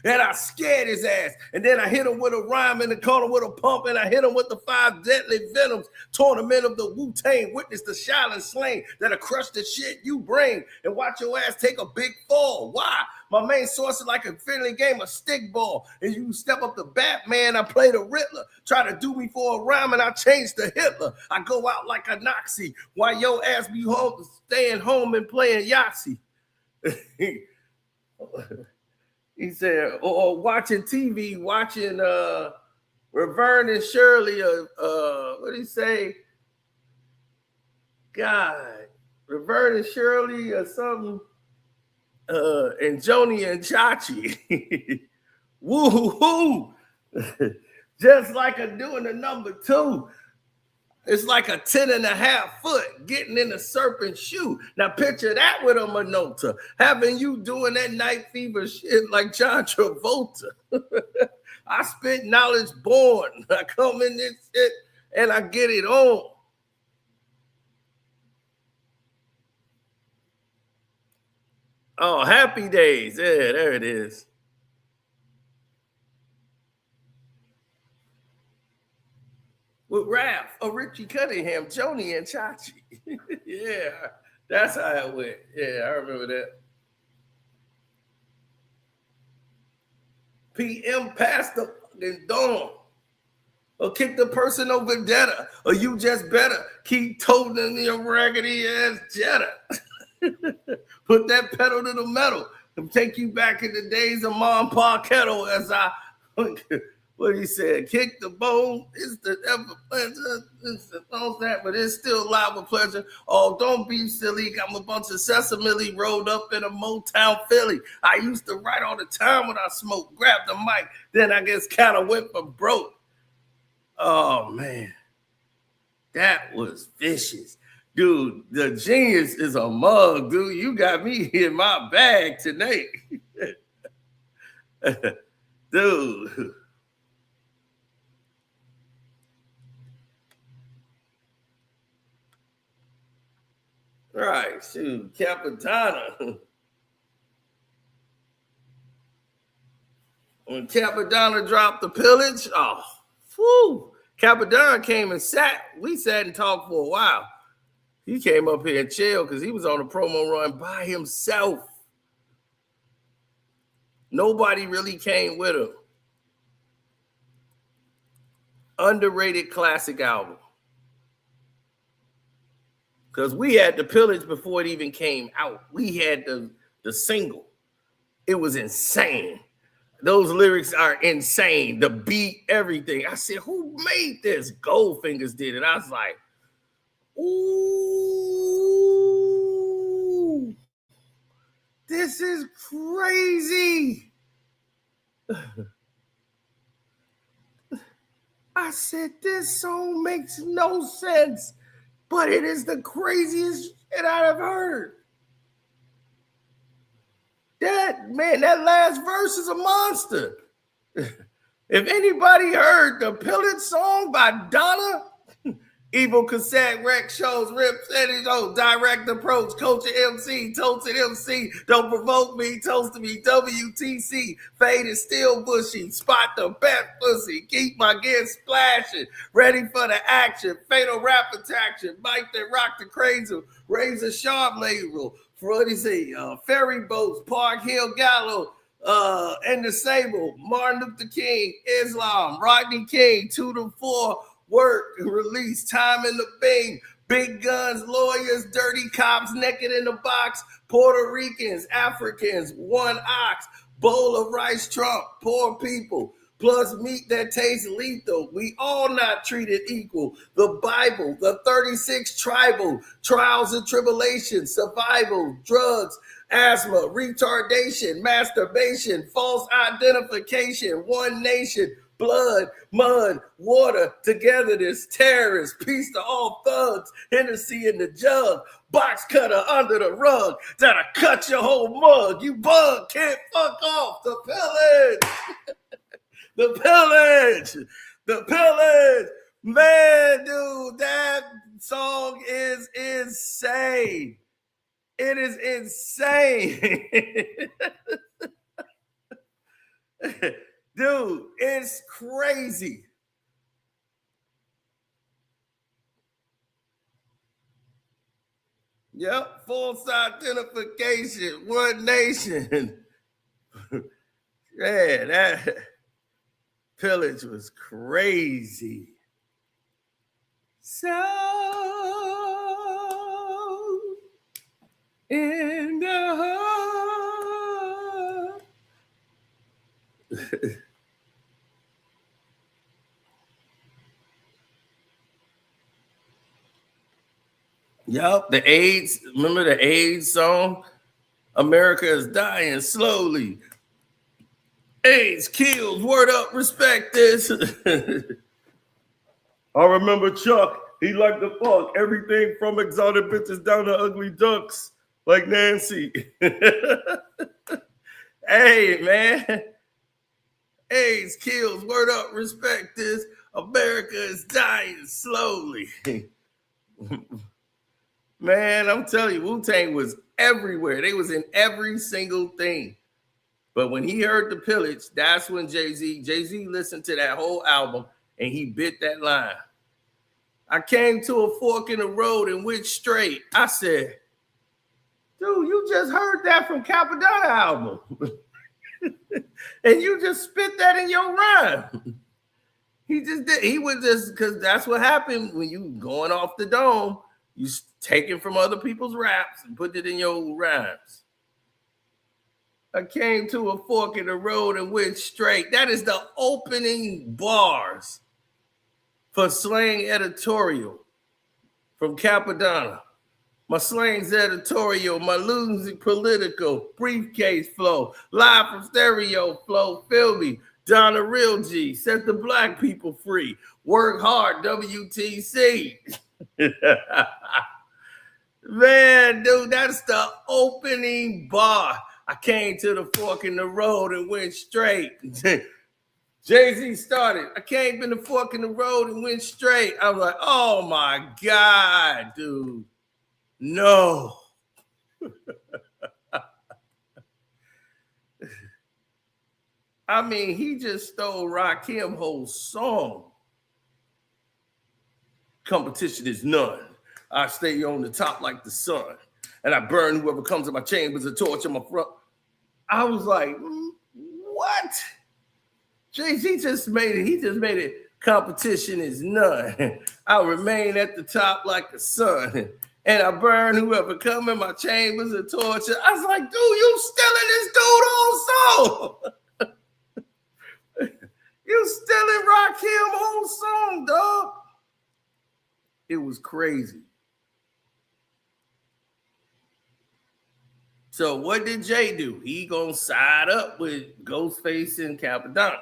And I scared his ass. And then I hit him with a rhyme and I caught him with a pump. And I hit him with the 5 deadly venoms. Tournament of the Wu-Tang. Witness the Shaolin slang that'll crush the shit you bring. And watch your ass take a big fall. Why? My main source is like a friendly game of stickball. And you step up to Batman, I play the Riddler. Try to do me for a rhyme and I change to Hitler. I go out like a Nazi. While your ass be home, staying home and playing Yahtzee. He said, or watching TV, watching Reverne and Shirley, what did he say? God, Roberta Shirley or something, and Joni and Chachi. Woo-hoo-hoo. Just like doing the number 2. It's like a 10.5 foot getting in a serpent shoe. Now picture that with a Minota, having you doing that night fever shit like John Travolta. I spit knowledge born. I come in this shit and I get it on. Oh, Happy Days. Yeah, there it is. With Raph, Richie Cunningham, Joni, and Chachi. Yeah, that's how it went. Yeah, I remember that. PM past the fucking dawn. Or kick the person over vendetta. Or you just better keep toting your raggedy ass Jetta. Put that pedal to the metal and take you back in the days of Mom Pa Kettle as I what he said, kick the bone, it's the ever pleasure, it's the all that, but it's still live with pleasure. Oh, don't be silly, got a bunch of sesame rolled up in a Motown Philly. I used to write all the time when I smoked, grab the mic, then I guess kind of went for broke. Oh man, that was vicious. Dude, the genius is a mug, dude. You got me in my bag tonight. Dude. Right, shoot, Capadonna. When Capadonna dropped the pillage, oh, whew. Capadonna came and sat. We sat and talked for a while. He came up here and chilled because he was on a promo run by himself. Nobody really came with him. Underrated classic album. Because we had the pillage before it even came out. We had the single. It was insane. Those lyrics are insane. The beat, everything. I said, who made this? Goldfingers did it. I was like, ooh, this is crazy. I said, this song makes no sense, but it is the craziest shit I've heard. That last verse is a monster. If anybody heard the Pillage song by Donna, Evil Cassette, Wreck Shows, Rips, Eddie, Direct Approach, Culture MC, Toasted MC, Don't Provoke Me, Toast to Me, WTC, Fade is Still Bushy, Spot the Best Pussy, Keep My Gear Splashing, Ready for the Action, Fatal Rap Attraction, Mike That Rock the Crazy, Razor Sharp Label, what do you say, Ferry Boats, Park Hill Gallo, and the Sable, Martin Luther King, Islam, Rodney King, 2 to 4, Work, Release, Time in the Bing, Big Guns, Lawyers, Dirty Cops, Naked in the Box, Puerto Ricans, Africans, One Ox, Bowl of Rice, Trump, Poor People, plus Meat That Tastes Lethal, We All Not Treated Equal, the Bible, the 36 Tribal, Trials and Tribulations, Survival, Drugs, Asthma, Retardation, Masturbation, False Identification, One Nation, Blood, Mud, Water, Togetherness, Terrorists, Peace to All Thugs, Hennessy in the Jug, Box Cutter under the rug, that'll cut your whole mug, you bug, can't fuck off, the pillage, the pillage, the pillage, man, dude, that song is insane. It is insane. Dude, it's crazy. Yep, false identification, One Nation. Yeah, that pillage was crazy. So in the heart. Yup, the AIDS. Remember the AIDS song? America is dying slowly. AIDS kills. Word up, respect this. I remember Chuck. He liked to fuck everything from exotic bitches down to ugly ducks like Nancy. Hey, man. AIDS kills. Word up, respect this. America is dying slowly. Man, I'm telling you, Wu-Tang was everywhere. They was in every single thing. But when he heard the pillage, that's when Jay-Z listened to that whole album and he bit that line. I came to a fork in the road and went straight. I said, dude, you just heard that from Capadonna album. And you just spit that in your rhyme. He just did. He was just, because that's what happened when you going off the dome. You taking from other people's raps and put it in your rhymes. I came to a fork in the road and went straight. That is the opening bars for Slang Editorial from Capadonna. My slang's editorial, my music political, briefcase flow, live from stereo flow, feel me, Donna Real G, set the black people free, work hard, WTC. Man, dude, that's the opening bar. I came to the fork in the road and went straight. Jay-Z started. I came in the fork in the road and went straight. I was like, oh my God, dude. No. I mean, he just stole Rakim's whole song. Competition is none. I stay on the top like the sun, and I burn whoever comes in my chambers, a torch in my front. I was like, what? Jay-Z just made it. He just made it. Competition is none. I'll remain at the top like the sun, and I burn whoever come in my chambers, a torch. I was like, dude, you stealing this dude's whole song. You stealing Rakim's whole song, dog. It was crazy. So what did Jay do? He gonna side up with Ghostface and Capadonna.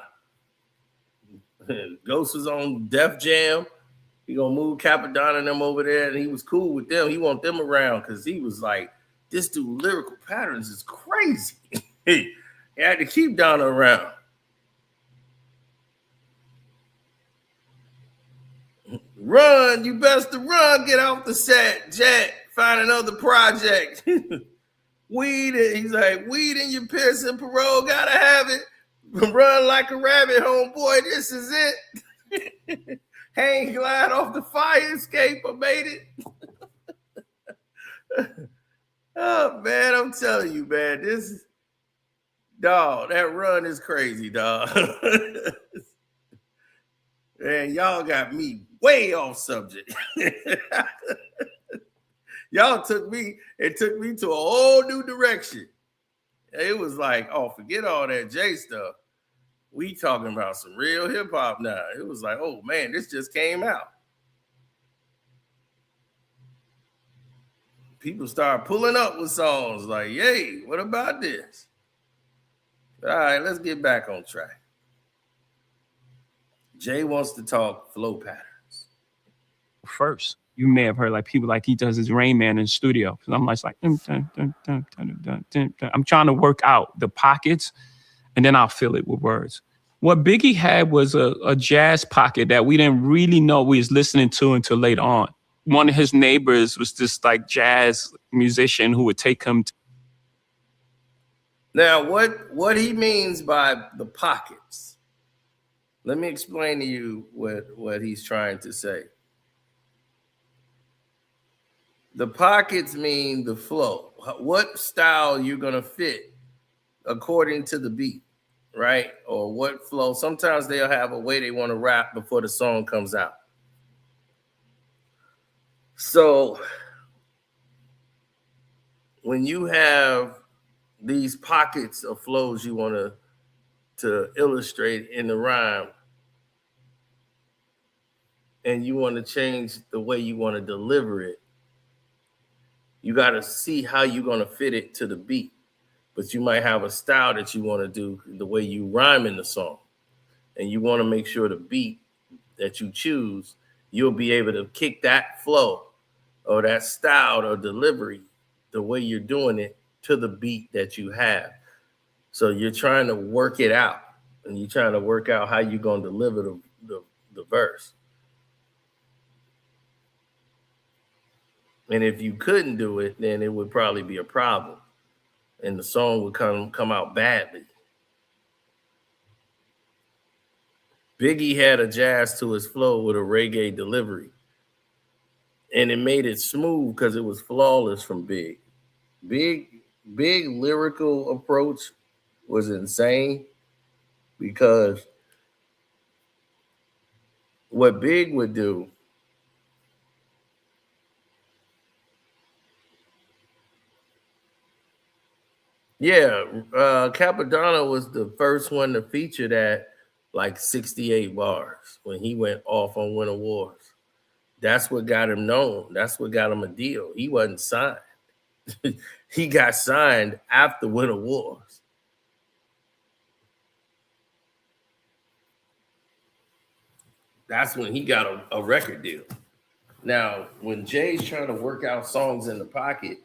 Ghost was on Def Jam. He gonna move Capadonna and them over there, and he was cool with them. He want them around because he was like, this dude lyrical patterns is crazy. He had to keep Donna around. Run, you best to run, get off the set, Jet, find another project. Weed, he's like, weed in your piss and parole, gotta have it. Run like a rabbit, homeboy, this is it. Hang glide off the fire escape, I made it. Oh, man, I'm telling you, man, this, dog, that run is crazy, dog. Man, y'all got me way off subject. Y'all took me to a whole new direction. It was like, oh, forget all that J stuff. We talking about some real hip hop now. It was like, oh man, this just came out. People start pulling up with songs like, yay, what about this? All right, let's get back on track. Jay wants to talk flow patterns. First, you may have heard like people like he does his Rain Man in the studio. I'm like, I'm trying to work out the pockets, and then I'll fill it with words. What Biggie had was a jazz pocket that we didn't really know we was listening to until later on. One of his neighbors was this like jazz musician who would take him to. Now, what he means by the pockets, let me explain to you what he's trying to say. The pockets mean the flow. What style you're going to fit according to the beat, right? Or what flow. Sometimes they'll have a way they want to rap before the song comes out. So when you have these pockets of flows you want to illustrate in the rhyme, and you want to change the way you want to deliver it, You got to see how you're going to fit it to the beat. But you might have a style that you want to do the way you rhyme in the song. And you want to make sure the beat that you choose, you'll be able to kick that flow or that style or delivery the way you're doing it to the beat that you have. So you're trying to work it out, and you're trying to work out how you're going to deliver the verse. And if you couldn't do it, then it would probably be a problem, and the song would come out badly. Biggie had a jazz to his flow with a reggae delivery, and it made it smooth because it was flawless from Big. Big lyrical approach was insane because what Big would do, Capadonna was the first one to feature that, like 68 bars when he went off on Winter Wars. That's what got him known. That's what got him a deal. He wasn't signed. He got signed after Winter Wars. That's when he got a record deal. Now, when Jay's trying to work out songs in the pocket,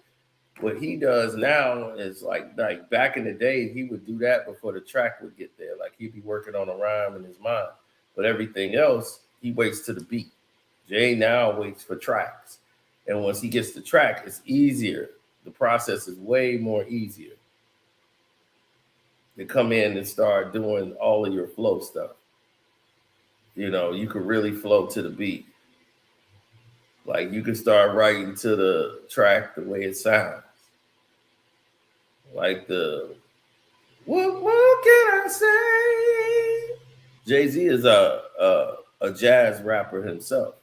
what he does now is like back in the day, he would do that before the track would get there. Like he'd be working on a rhyme in his mind, but everything else, he waits to the beat. Jay now waits for tracks. And once he gets the track, it's easier. The process is way more easier to come in and start doing all of your flow stuff. You know, you could really flow to the beat. Like you can start writing to the track the way it sounds. Like what can I say? Jay-Z is a jazz rapper himself.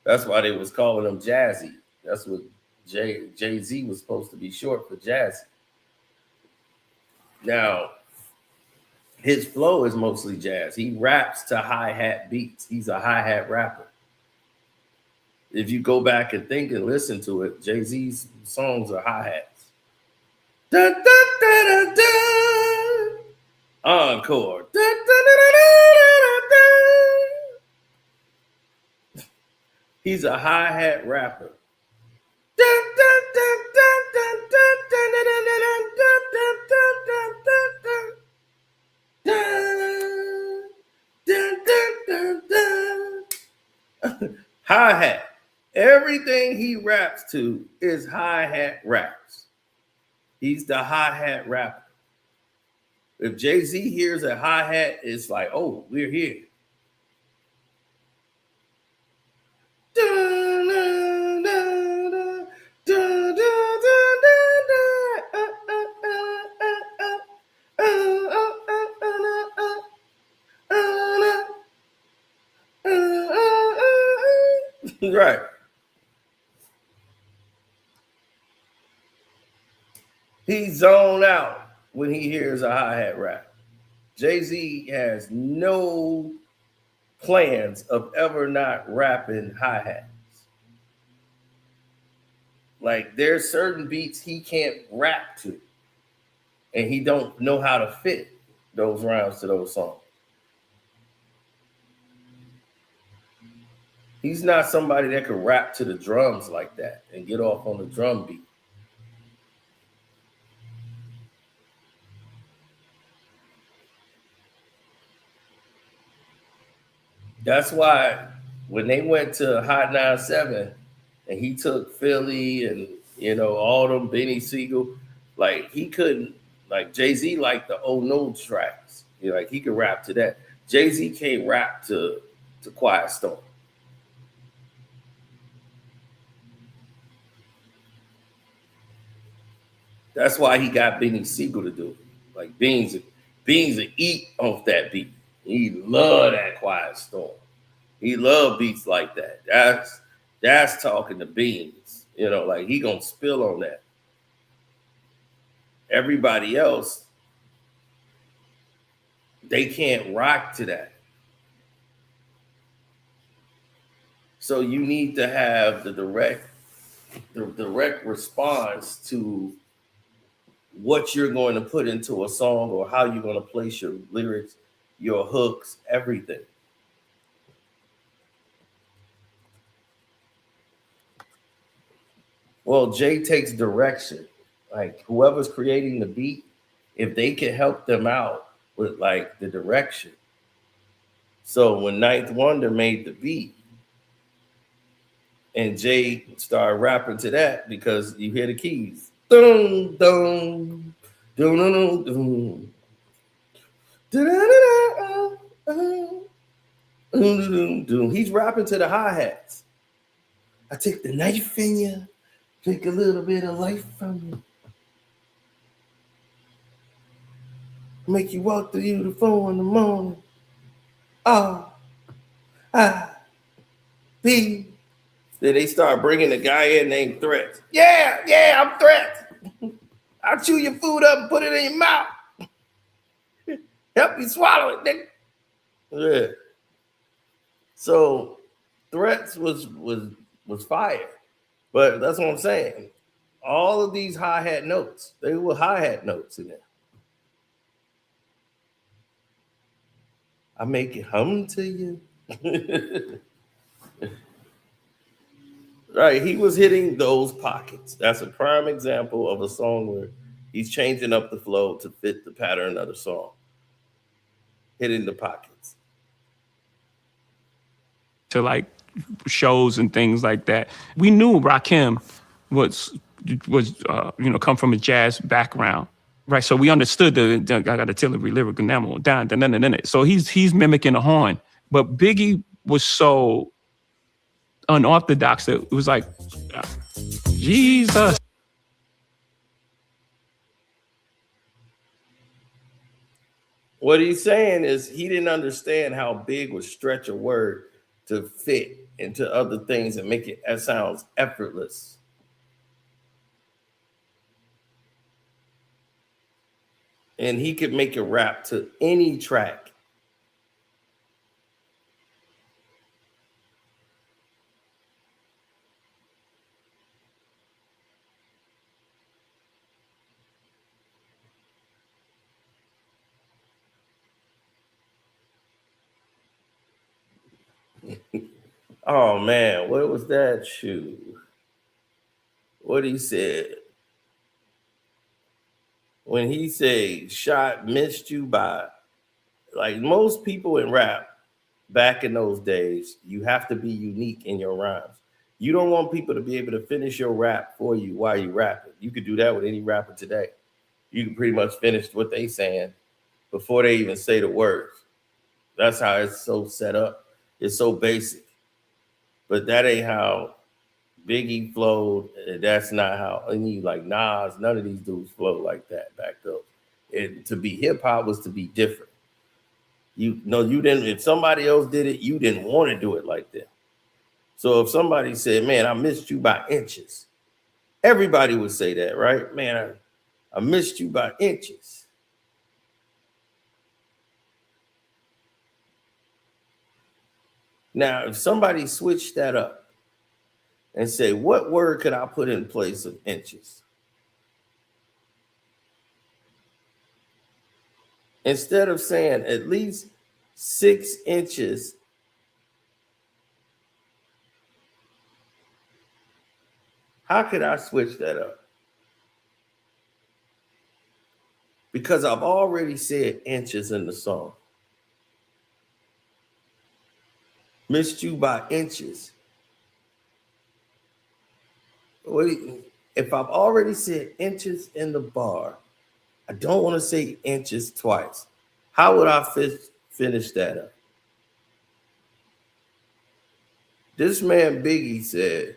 That's why they was calling him Jazzy. That's what Jay-Z was supposed to be short for Jazzy. Now, his flow is mostly jazz. He raps to hi-hat beats. He's a hi-hat rapper. If you go back and think and listen to it, Jay-Z's songs are hi-hats. Da, da, da, da, da. Encore. Da, da, da, da, da, da. He's a hi-hat rapper. Da, da, da, da, da, da, da, da, da, da, da, da. Hi-hat. Everything he raps to is hi-hat raps. He's the hi-hat rapper. If Jay-Z hears a hi-hat, it's like, oh, we're here. Right. He zoned out when he hears a hi-hat rap. Jay-Z has no plans of ever not rapping hi-hats. Like there's certain beats he can't rap to, and he don't know how to fit those rhymes to those songs. He's not somebody that could rap to the drums like that and get off on the drum beat. That's why when they went to Hot 97 and he took Philly and, you know, all them Benny Siegel, like he couldn't, like Jay-Z liked the Oh No tracks. You know, like he could rap to that. Jay-Z can't rap to Quiet Storm. That's why he got Benny Siegel to do it. Like Beans will eat off that beat. He love that Quiet Storm. He love beats like that. That's talking to Beans. You know, like he gonna spill on that. Everybody else, they can't rock to that. So you need to have the direct the direct response to what you're going to put into a song or how you're going to place your lyrics, your hooks, everything. Well, Jay takes direction. Like whoever's creating the beat, if they can help them out with like the direction. So when Ninth Wonder made the beat and Jay started rapping to that because you hear the keys. Dun, dun, dun, dun, dun, dun. He's rapping to the hi-hats. I take the knife in you, take a little bit of life from you. Make you walk through you the 4 in the morning. R.I.P. Then they start bringing the guy in named Threats. Yeah, I'm Threats. I'll chew your food up and put it in your mouth. Help you swallow it, nigga. Yeah. So Threats was fire. But that's what I'm saying. All of these hi-hat notes, they were hi-hat notes in there. I make it hum to you. Right, he was hitting those pockets. That's a prime example of a song where he's changing up the flow to fit the pattern of the song. Hitting the pockets. To like shows and things like that. We knew Rakim was come from a jazz background. Right, so we understood I got to tell every lyrical demo, down. So he's mimicking a horn, but Biggie was so unorthodox that it was like, Jesus. What he's saying is he didn't understand how big would stretch a word to fit into other things and make it sounds effortless. And he could make a rap to any track. Oh man, what was that shoe? What he said? When he said shot missed you by, like most people in rap back in those days, you have to be unique in your rhymes. You don't want people to be able to finish your rap for you while you rapping. You could do that with any rapper today. You can pretty much finish what they saying before they even say the words. That's how it's so set up. It's so basic. But that ain't how Biggie flowed. That's not how any like Nas, none of these dudes flow like that back then. And to be hip hop was to be different. You didn't. If somebody else did it, you didn't want to do it like that. So if somebody said, "Man, I missed you by inches," everybody would say that, right? Man, I missed you by inches. Now, if somebody switched that up and say, what word could I put in place of inches? Instead of saying at least 6 inches, how could I switch that up? Because I've already said inches in the song. Missed you by inches. If I've already said inches in the bar, I don't want to say inches twice. How would I finish that up? This man Biggie said,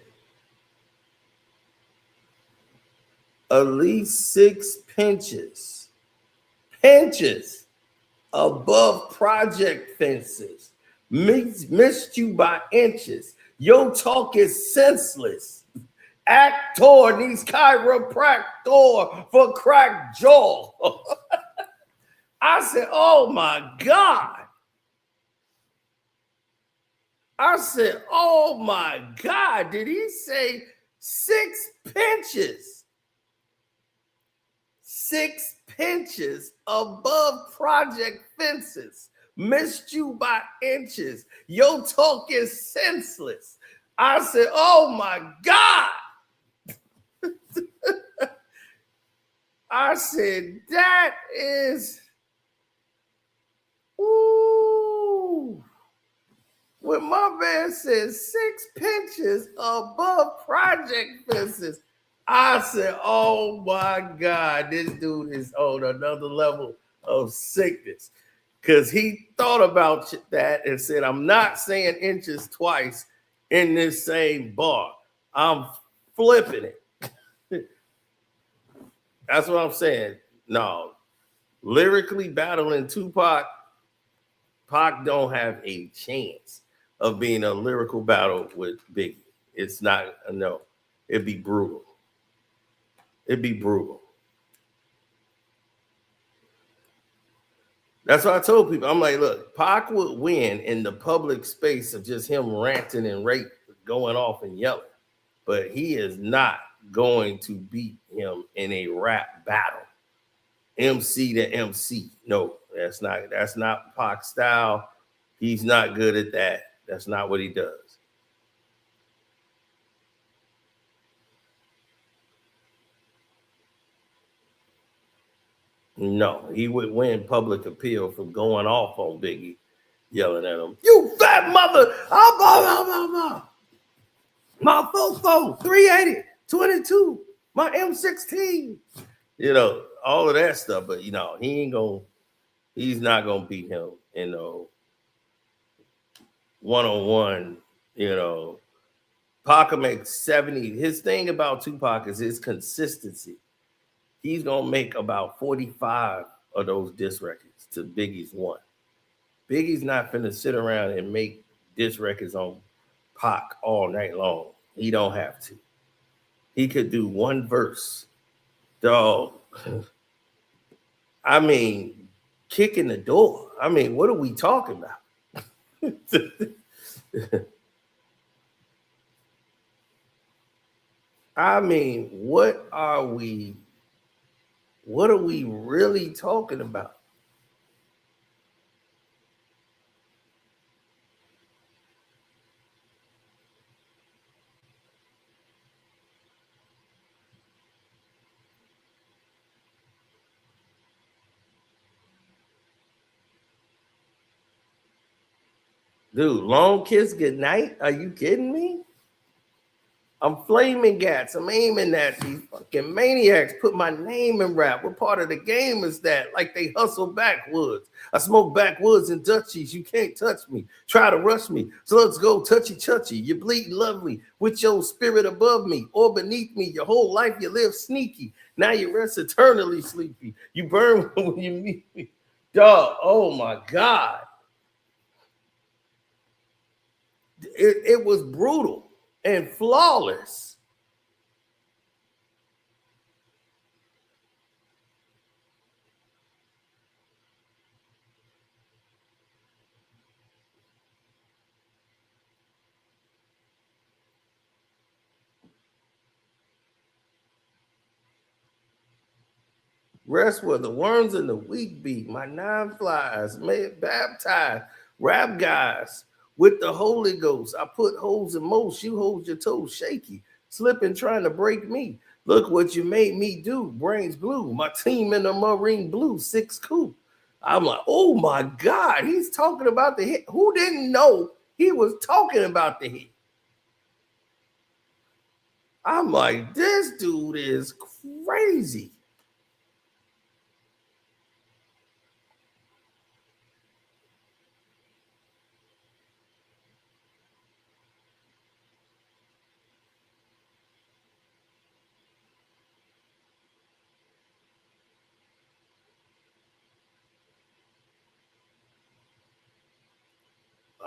at least 6 pinches above project fences. Missed you by inches. Your talk is senseless. Actor needs chiropractor for cracked jaw. I said, oh my God. I said, oh my God. Did he say 6 pinches. 6 pinches above project fences. Missed you by inches. Your talk is senseless. I said, oh my God. I said, that is, ooh. When my man says 6 pinches above project fences, I said, oh my God, this dude is on another level of sickness. Because he thought about that and said, I'm not saying inches twice in this same bar. I'm flipping it. That's what I'm saying. No, lyrically battling Tupac, Pac don't have a chance of being a lyrical battle with Biggie. It's not a no. It'd be brutal. It'd be brutal. That's what I told people. I'm like, look, Pac would win in the public space of just him ranting and going off and yelling. But he is not going to beat him in a rap battle. MC to MC. No, that's not Pac style. He's not good at that. That's not what he does. No, he would win public appeal from going off on Biggie, yelling at him, you fat mother, my fofo, 380, 22, my M16. You know, all of that stuff, but he's not gonna beat him in one-on-one, Pac makes 70. His thing about Tupac is his consistency. He's gonna make about 45 of those diss records to Biggie's 1. Biggie's not finna sit around and make diss records on Pac all night long. He don't have to. He could do one verse. Dog. I mean, kicking the door. I mean, what are we talking about? I mean, what are we really talking about? Dude, long kiss goodnight? Are you kidding me? I'm flaming gats. I'm aiming at these fucking maniacs. Put my name in rap. What part of the game is that? Like they hustle backwoods. I smoke backwoods and Dutchies. You can't touch me. Try to rush me. So let's go touchy. You're bleeding lovely with your spirit above me or beneath me. Your whole life you live sneaky. Now you rest eternally sleepy. You burn when you meet me. Dog, oh my God. It was brutal and flawless. Rest where the worms and the weak be. My 9 flies made baptized rap guys with the Holy Ghost. I put holes in most. You hold your toes shaky, slipping, trying to break me. Look what you made me do. Brains blue. My team in the marine blue 6 coup. I'm like, oh my God, he's talking about the hit. Who didn't know he was talking about the hit? I'm like, this dude is crazy.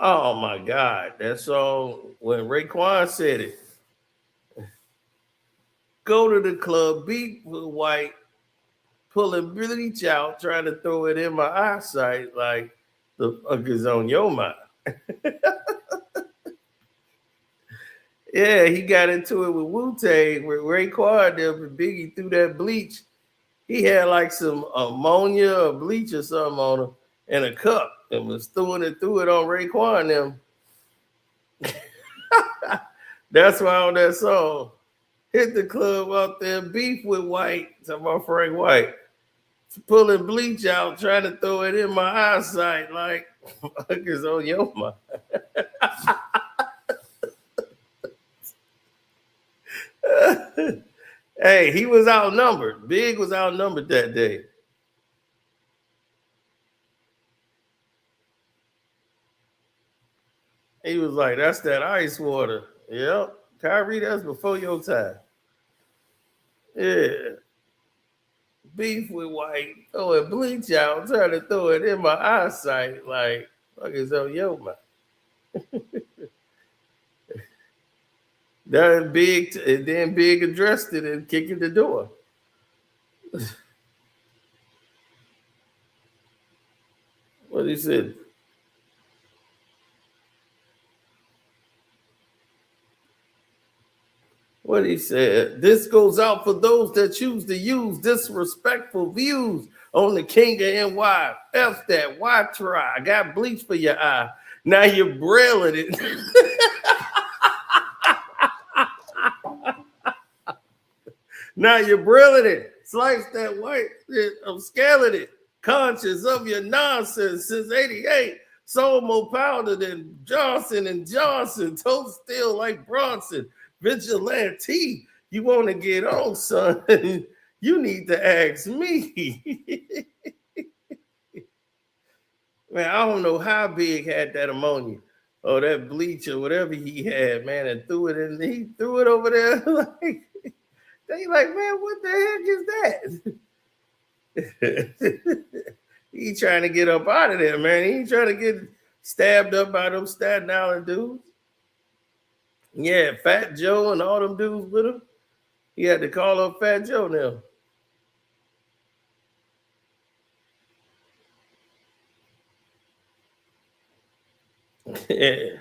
Oh my God. That song, when Raekwon said it, go to the club, beat with white, pulling bleach out, trying to throw it in my eyesight like the fuck is on your mind. Yeah, he got into it with Wu-Tang, where Raekwon them and Biggie threw that bleach. He had like some ammonia or bleach or something on him in a cup and was threw it on Raekwon them. That's why on that song, hit the club out there, beef with White, talking about Frank White, pulling bleach out, trying to throw it in my eyesight, like, fuck is on your mind. Hey, he was outnumbered. Big was outnumbered that day. He was like, that's that ice water. Yep. Kyrie, that's before your time. Yeah. Beef with White, throwing bleach out, trying to throw it in my eyesight. Like, fuck is on your mind. Then Big addressed it and kicking the door. What he said? What he said? This goes out for those that choose to use disrespectful views on the king of NY. F that. Why try? I got bleach for your eye. Now you're brailing it. Now you're brailing it. Slice that white. I'm scaling it. Conscious of your nonsense since 88. Sold more powder than Johnson and Johnson. Toast still like Bronson. Vigilante. You want to get on, son? You need to ask me. Man, I don't know how Big had that ammonia or that bleach or whatever he had, man, and threw it in. He threw it over there. Like, they like, man, what the heck is that? He trying to get up out of there, man. He ain't trying to get stabbed up by them Staten Island dudes. Yeah, Fat Joe and all them dudes with him. He had to call up Fat Joe now. Yeah.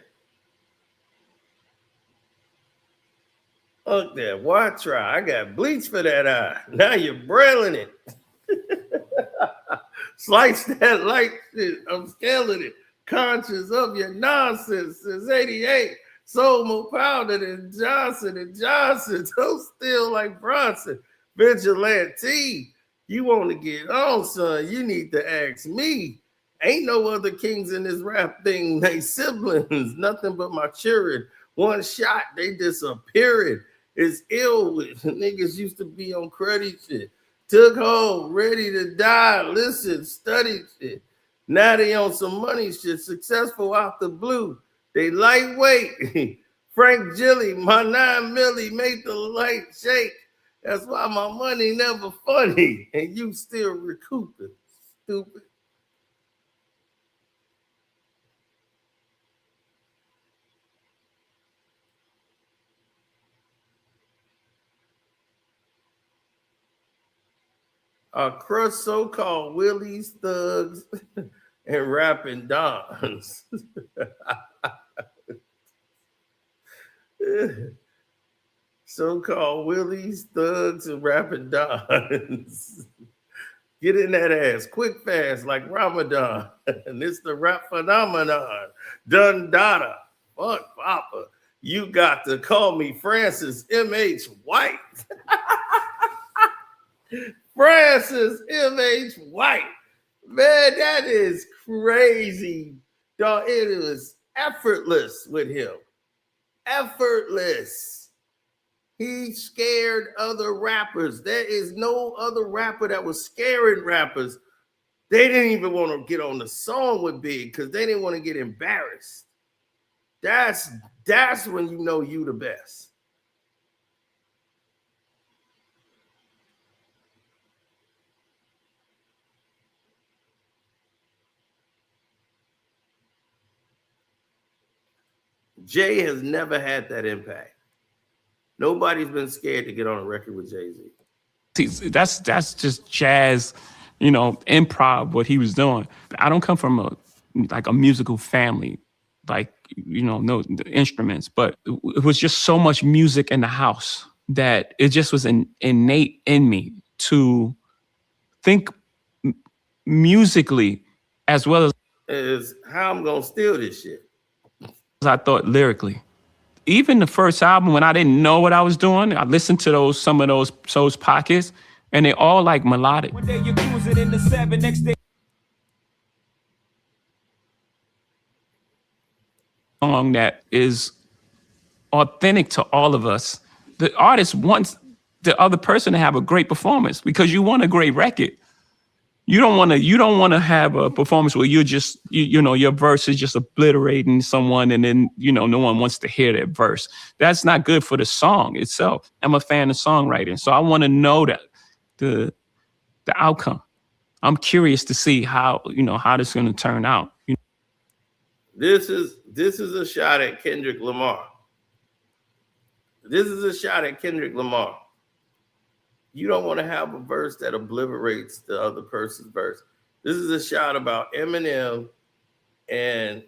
Look there. Why try? I got bleach for that eye. Now you're brailing it. Slice that light shit. I'm scaling it. Conscious of your nonsense since 88. Sold more powder than Johnson and Johnson. Toast still like Bronson. Vigilante. You want to get on, son? You need to ask me. Ain't no other kings in this rap thing. They siblings. Nothing but my children. One shot, they disappearing. It's ill with niggas used to be on credit shit. Took home, ready to die. Listen, studied shit. Now they on some money shit. Successful out the blue. They lightweight. Frank Gilly, my 9 milli made the light shake. That's why my money never funny. And you still recouping. Stupid. Crush so-called willies, thugs, and rapping dons. So-called willies, thugs, and rapping dons. Get in that ass quick, fast, like Ramadan. And it's the rap phenomenon. Dun Dada. Fuck Papa. You got to call me Francis M.H. White. Francis M.H. White. Man, that is crazy. Dog, it was effortless with him. Effortless. He scared other rappers. There is no other rapper that was scaring rappers. They didn't even want to get on the song with Big because they didn't want to get embarrassed. That's when you know you the best. Jay has never had that impact. Nobody's been scared to get on a record with Jay-Z. That's just jazz, improv, what he was doing. I don't come from a musical family. Like, no the instruments, but it was just so much music in the house that it just was innate in me to think musically as well as Is how I'm gonna steal this shit. I thought lyrically. Even the first album, when I didn't know what I was doing, I listened to some of those pockets, and they all like melodic. One day you're cruising in the 7, next day. Song that is authentic to all of us. The artist wants the other person to have a great performance because you want a great record. You don't want to have a performance where you're just your verse is just obliterating someone and then no one wants to hear that verse. That's not good for the song itself. I'm a fan of songwriting, so I want to know that the outcome. I'm curious to see how how this is going to turn out. This is a shot at Kendrick Lamar. This is a shot at Kendrick Lamar. You don't want to have a verse that obliterates the other person's verse. This is a shot about Eminem and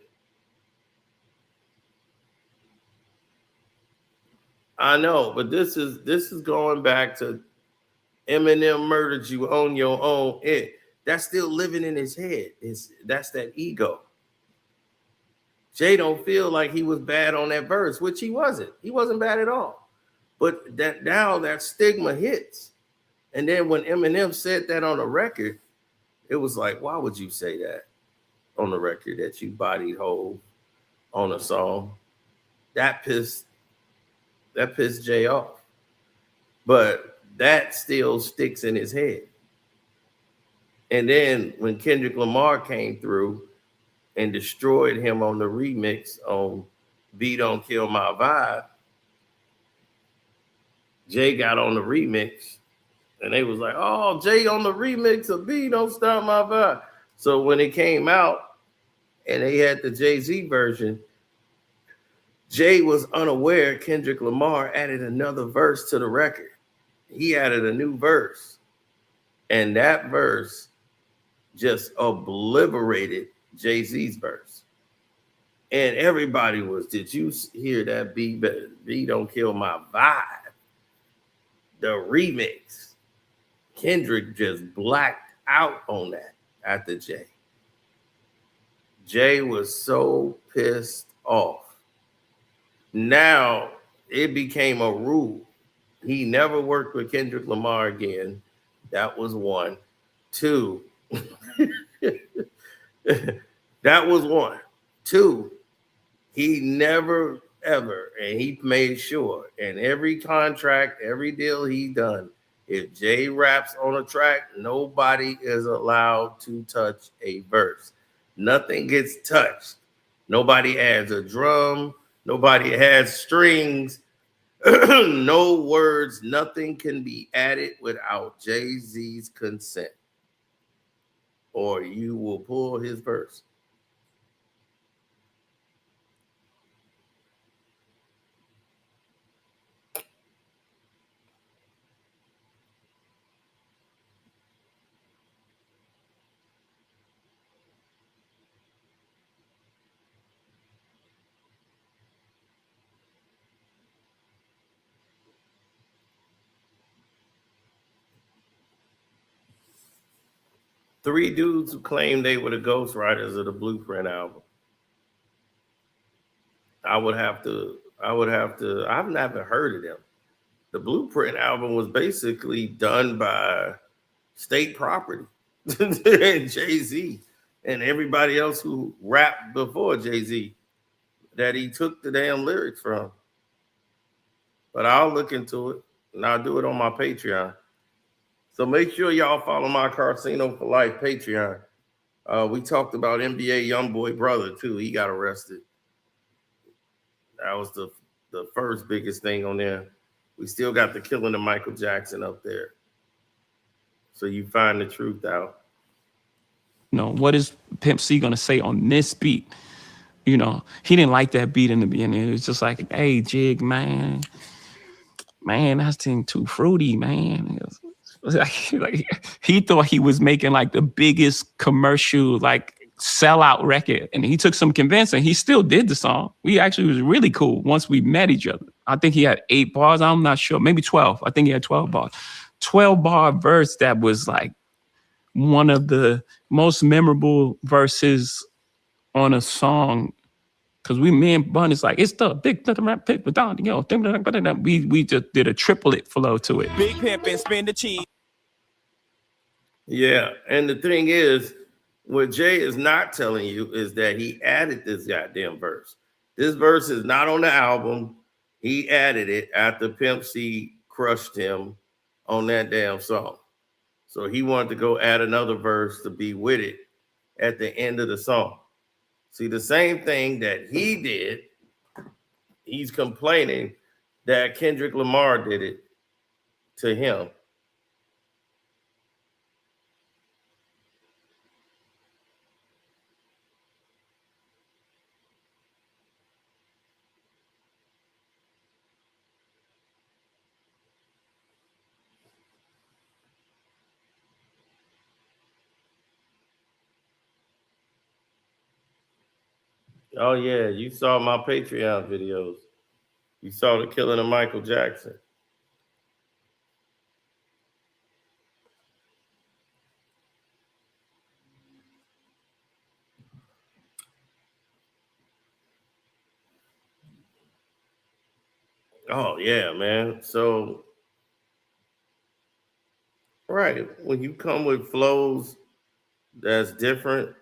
I know, but this is going back to Eminem murdered you on your own. That's still living in his head. That's that ego. Jay don't feel like he was bad on that verse, which he wasn't. He wasn't bad at all. But that now that stigma hits. And then when Eminem said that on the record, it was like, why would you say that on the record that you bodied whole on a song? That pissed Jay off. But that still sticks in his head. And then when Kendrick Lamar came through and destroyed him on the remix on B Don't Kill My Vibe, Jay got on the remix and they was like, oh, Jay on the remix of B Don't Stop My Vibe. So when it came out and they had the Jay-Z version, Jay was unaware Kendrick Lamar added another verse to the record. He added a new verse. And that verse just obliterated Jay-Z's verse. And everybody was, did you hear that B Don't Kill My Vibe? The remix. Kendrick just blacked out on that after Jay. Jay was so pissed off. Now it became a rule. He never worked with Kendrick Lamar again. That was one. Two. That was one. Two, he never, ever, and he made sure in every contract, every deal he done, if Jay raps on a track, nobody is allowed to touch a verse. Nothing gets touched. Nobody adds a drum. Nobody adds strings. No words. Nothing can be added without Jay-Z's consent, or you will pull his verse. Three dudes who claimed they were the ghostwriters of the Blueprint album. I've never heard of them. The Blueprint album was basically done by State Property and Jay-Z and everybody else who rapped before Jay-Z that he took the damn lyrics from. But I'll look into it and I'll do it on my Patreon. So make sure y'all follow my Casino for Life Patreon. We talked about NBA YoungBoy brother too. He got arrested. That was the first biggest thing on there. We still got the killing of Michael Jackson up there. So you find the truth out. What is Pimp C gonna say on this beat? He didn't like that beat in the beginning. It was just like, hey, Jig, man, that's thing too fruity, man. It was like he thought he was making like the biggest commercial like sellout record. And he took some convincing. He still did the song. We actually was really cool once we met each other. I think he had 8 bars. I'm not sure. Maybe 12. I think he had 12 bars. 12-bar verse that was like one of the most memorable verses on a song. Because me and Bun is like, it's the big rap pick, but down, you know, we just did a triplet flow to it. Big pimp and spin the cheese. Yeah, and the thing is, what Jay is not telling you is that he added this goddamn verse. This verse is not on the album. He added it after Pimp C crushed him on that damn song. So he wanted to go add another verse to be with it at the end of the song. See, the same thing that he did, he's complaining that Kendrick Lamar did it to him. Oh, yeah, you saw my Patreon videos. You saw the killing of Michael Jackson. Oh, yeah, man. So, right, when you come with flows that's different,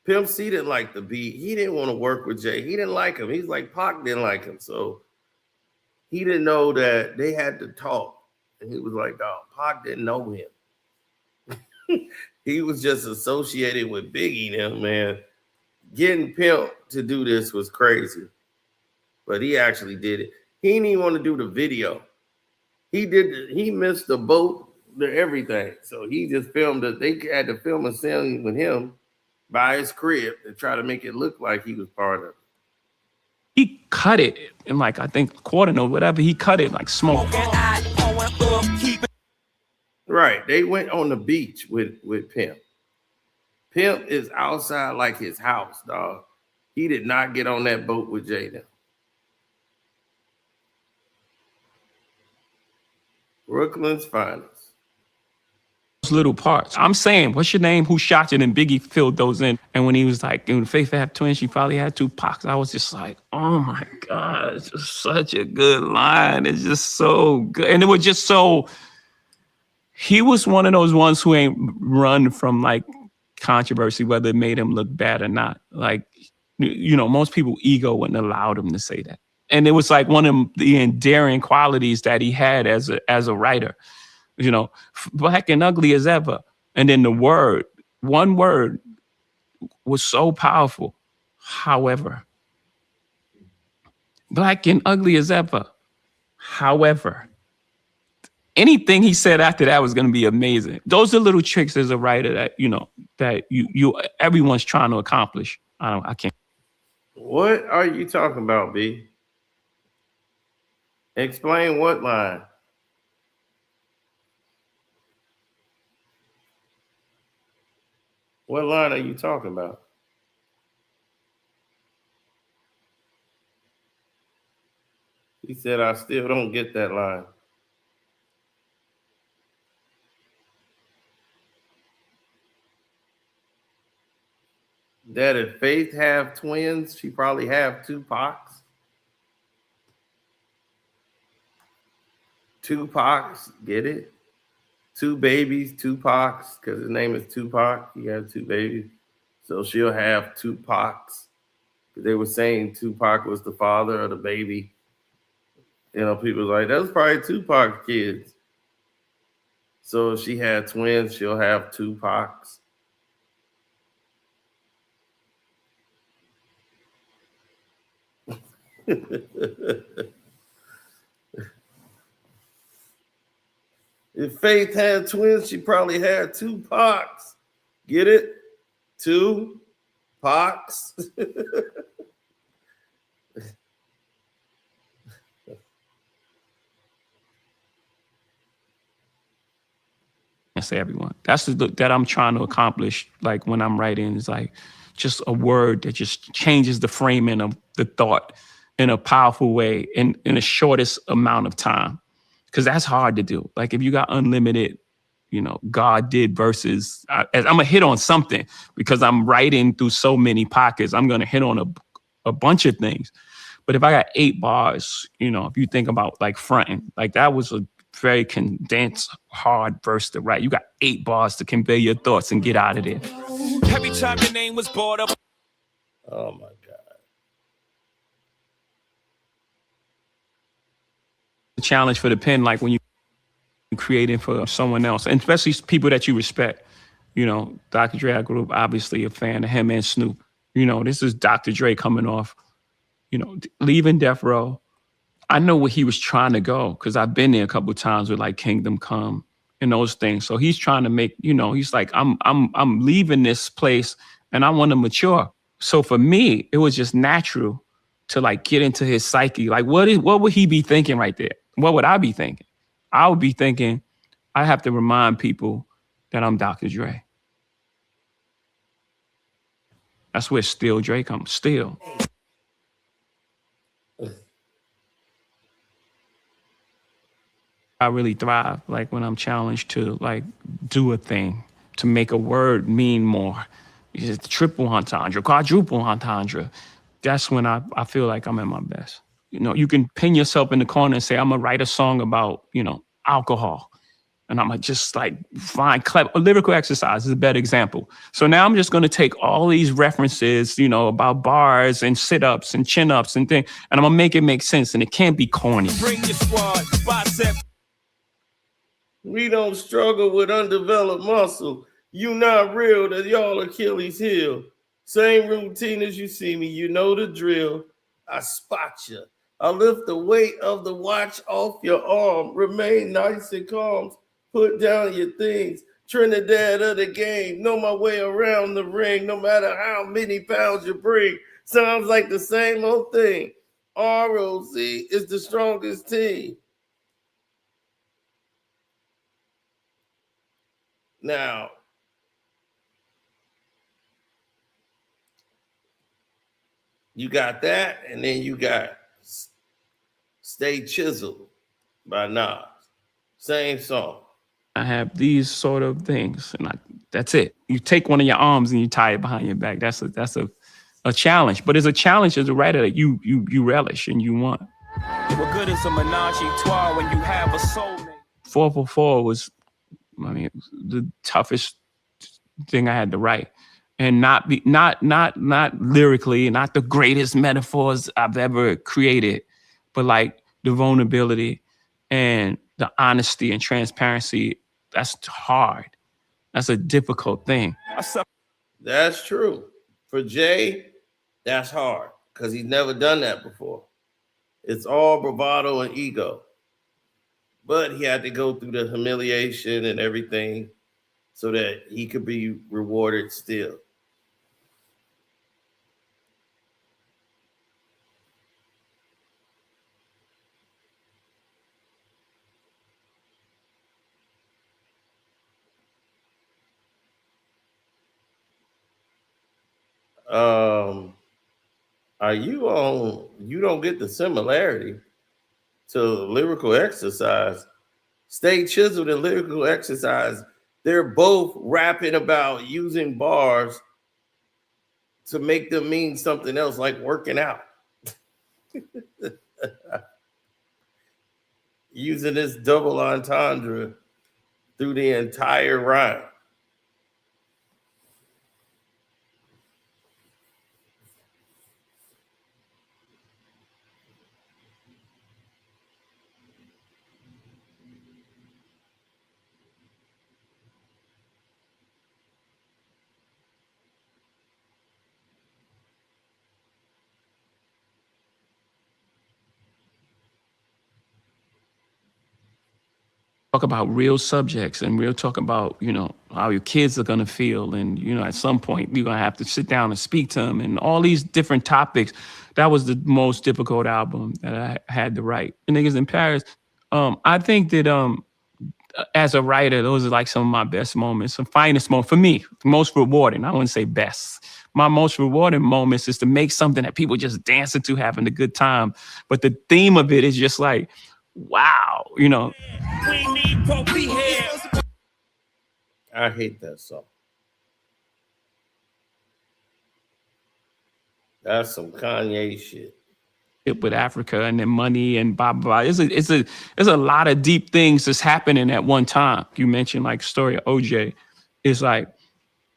Pimp C didn't like the beat. He didn't want to work with Jay. He didn't like him. He's like, Pac didn't like him. So he didn't know that they had to talk. And he was like, oh, Pac didn't know him. He was just associated with Biggie now, man. Getting Pimp to do this was crazy. But he actually did it. He didn't even want to do the video. He missed the boat, everything. So he just filmed it. They had to film a scene with him by his crib to try to make it look like he was part of it. He cut it in like, I think, quarter note, whatever. He cut it like smoke. Right. They went on the beach with Pimp. Pimp is outside like his house, dog. He did not get on that boat with Jada. Brooklyn's finest. Little parts. I'm saying, what's your name? Who shot you? And Biggie filled those in. And when he was like, when Faith had twins, she probably had 2 Pacs. I was just like, oh my God, it's just such a good line. It's just so good. And it was just so, he was one of those ones who ain't run from like controversy, whether it made him look bad or not. Like, you know, most people ego wouldn't allow him to say that. And it was like one of the endearing qualities that he had as a writer. You know, black and ugly as ever. And then the word, one word was so powerful. However, black and ugly as ever. However, anything he said after that was going to be amazing. Those are little tricks as a writer that, you know, that you everyone's trying to accomplish. I can't. What are you talking about, B? Explain what line? What line are you talking about? He said, I still don't get that line. That if Faith have twins, she probably have 2 Pacs. 2 Pacs, get it? 2 babies, 2 Pacs, because his name is Tupac. He has 2 babies. So she'll have 2 Pacs. They were saying Tupac was the father of the baby. You know, people was like, that's probably Tupac's kids. So if she had twins, she'll have 2 Pacs. If Faith had twins, she probably had 2 Pacs. Get it? 2 Pacs. say everyone. That's that I'm trying to accomplish. Like when I'm writing, is like just a word that just changes the framing of the thought in a powerful way in the shortest amount of time. Because that's hard to do. Like if you got unlimited, God did verses, I'm gonna hit on something because I'm writing through so many pockets. I'm gonna hit on a bunch of things. But if I got 8 bars, if you think about like fronting, like that was a very condensed, hard verse to write. You got 8 bars to convey your thoughts and get out of there. Every time your name was brought up. Oh my God. The challenge for the pen, like when you creating for someone else, and especially people that you respect. Dr. Dre, I grew up obviously a fan of him and Snoop. This is Dr. Dre coming off, leaving Death Row. I know where he was trying to go because I've been there a couple of times with like Kingdom Come and those things. So he's trying to make, he's like, I'm leaving this place and I want to mature. So for me, it was just natural to like get into his psyche. Like what would he be thinking right there? What would I be thinking? I would be thinking, I have to remind people that I'm Dr. Dre. That's where Still Dre comes. Still. I really thrive like when I'm challenged to like do a thing, to make a word mean more. It's triple entendre, quadruple entendre. That's when I feel like I'm at my best. You can pin yourself in the corner and say, I'm gonna write a song about, alcohol. And I'm gonna just like find clever. A lyrical exercise is a better example. So now I'm just gonna take all these references, about bars and sit-ups and chin-ups and things, and I'm gonna make it make sense, and it can't be corny. Bring your squad, bicep. We don't struggle with undeveloped muscle. You not real, that y'all Achilles heel. Same routine as you see me, you know the drill. I spot you. I lift the weight of the watch off your arm. Remain nice and calm. Put down your things. Trinidad of the game. Know my way around the ring, no matter how many pounds you bring. Sounds like the same old thing. ROC is the strongest team. Now, you got that, and then you got Stay Chiseled by Nas. Same song. I have these sort of things, and that's it. You take one of your arms and you tie it behind your back. That's a challenge, but it's a challenge as a writer that you relish and you want. What good is a menage a trois when you have a soulmate? 444 was, the toughest thing I had to write, and not lyrically, not the greatest metaphors I've ever created, but like the vulnerability and the honesty and transparency. That's hard. That's a difficult thing. That's true. For Jay, that's hard because he's never done that before. It's all bravado and ego. But he had to go through the humiliation and everything so that he could be rewarded still. Are you on? You don't get the similarity to lyrical exercise. Stay Chiseled and lyrical exercise. They're both rapping about using bars to make them mean something else, like working out. Using this double entendre through the entire rhyme. Talk about real subjects and real talk about, how your kids are going to feel. And, at some point you're going to have to sit down and speak to them and all these different topics. That was the most difficult album that I had to write. And Niggas in Paris, I think that as a writer, those are like some of my best moments, some finest moments for me, most rewarding. I wouldn't say best. My most rewarding moments is to make something that people just dancing to, having a good time. But the theme of it is just like, wow, you know. We need to be here. I hate that song. That's some Kanye shit. With Africa and then money and blah blah blah. It's a lot of deep things that's happening at one time. You mentioned like story of OJ. It's like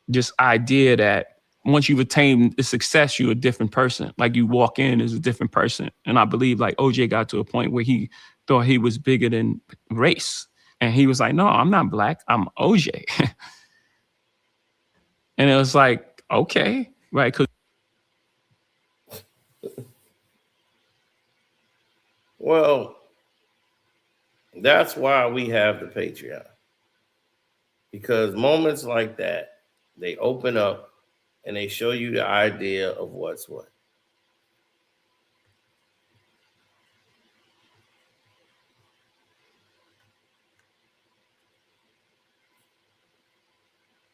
this idea that once you've attained the success, you're a different person. Like you walk in as a different person. And I believe like OJ got to a point where he thought he was bigger than race. And he was like, no, I'm not black, I'm OJ. And it was like, okay, right? Well, that's why we have the Patreon. Because moments like that, they open up and they show you the idea of what's what.